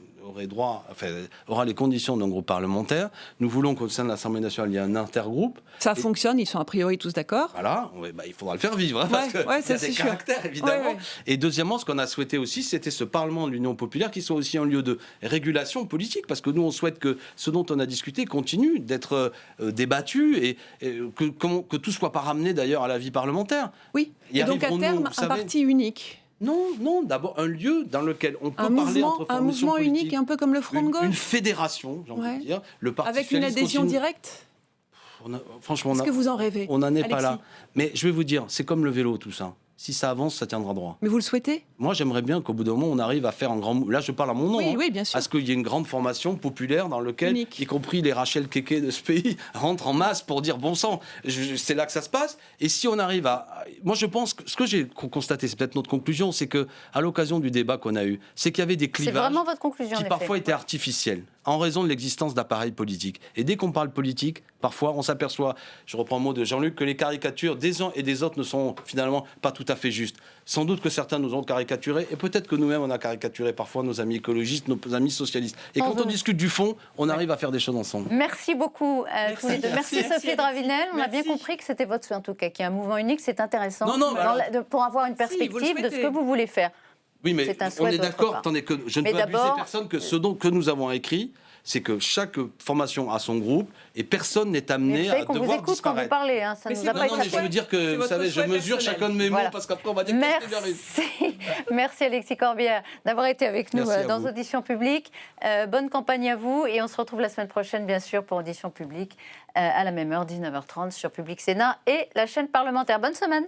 aura les conditions d'un groupe parlementaire. Nous voulons qu'au sein de l'Assemblée nationale, il y ait un intergroupe. Ça fonctionne, ils sont a priori tous d'accord. Voilà, il faudra le faire vivre, parce qu'il y a des caractères, évidemment. Et deuxièmement, ce qu'on a souhaité aussi, c'était ce Parlement de l'Union populaire qui soit aussi un lieu de régulation politique, parce que nous, on souhaite que ce dont on a discuté continue d'être débattu et que tout ne soit pas ramené d'ailleurs à la vie parlementaire. Oui, et donc à terme, un parti unique. Non, d'abord un lieu dans lequel on peut parler entre formations politiques. Un mouvement unique, un peu comme le Front de gauche. Une fédération, j'ai envie de dire. Le Parti avec une adhésion directe. Franchement, est-ce que vous en rêvez? On n'en est pas là. Mais je vais vous dire, c'est comme le vélo, tout ça. Si ça avance, ça tiendra droit. Mais vous le souhaitez? Moi, j'aimerais bien qu'au bout d'un moment, on arrive à faire un grand... Là, je parle à mon nom. Oui, bien sûr. À ce qu'il y ait une grande formation populaire dans laquelle, y compris les Rachel Keke de ce pays, rentrent en masse pour dire bon sang. C'est là que ça se passe. Et si on arrive à... Moi, je pense que ce que j'ai constaté, c'est peut-être notre conclusion, c'est qu'à l'occasion du débat qu'on a eu, c'est qu'il y avait des clivages c'est vraiment votre conclusion, qui parfois étaient artificiels. en raison de l'existence d'appareils politiques. Et dès qu'on parle politique, parfois on s'aperçoit, je reprends le mot de Jean-Luc, que les caricatures des uns et des autres ne sont finalement pas tout à fait justes. Sans doute que certains nous ont caricaturés, et peut-être que nous-mêmes on a caricaturé parfois nos amis écologistes, nos amis socialistes. Et quand on discute du fond, on arrive à faire des choses ensemble. Merci beaucoup à tous les deux. Merci Sophie Dravinel. On a bien compris que c'était votre souhait, en tout cas, qu'il y a un mouvement unique. C'est intéressant pour avoir une perspective de ce que vous voulez faire. Oui, mais on est d'accord, attendez, que je ne peux abuser personne, que ce que nous avons écrit, c'est que chaque formation a son groupe et personne n'est amené à devoir disparaître. Vous écoute quand vous parlez, hein, ça nous a pas échappé. Mais je veux dire que, vous savez, je mesure chacun de mes mots parce qu'après on va dire que c'est bien. Merci Alexis Corbière d'avoir été avec nous dans Audition Publique. Bonne campagne à vous et on se retrouve la semaine prochaine, bien sûr, pour Audition Publique à la même heure, 19h30 sur Public Sénat et la chaîne parlementaire. Bonne semaine.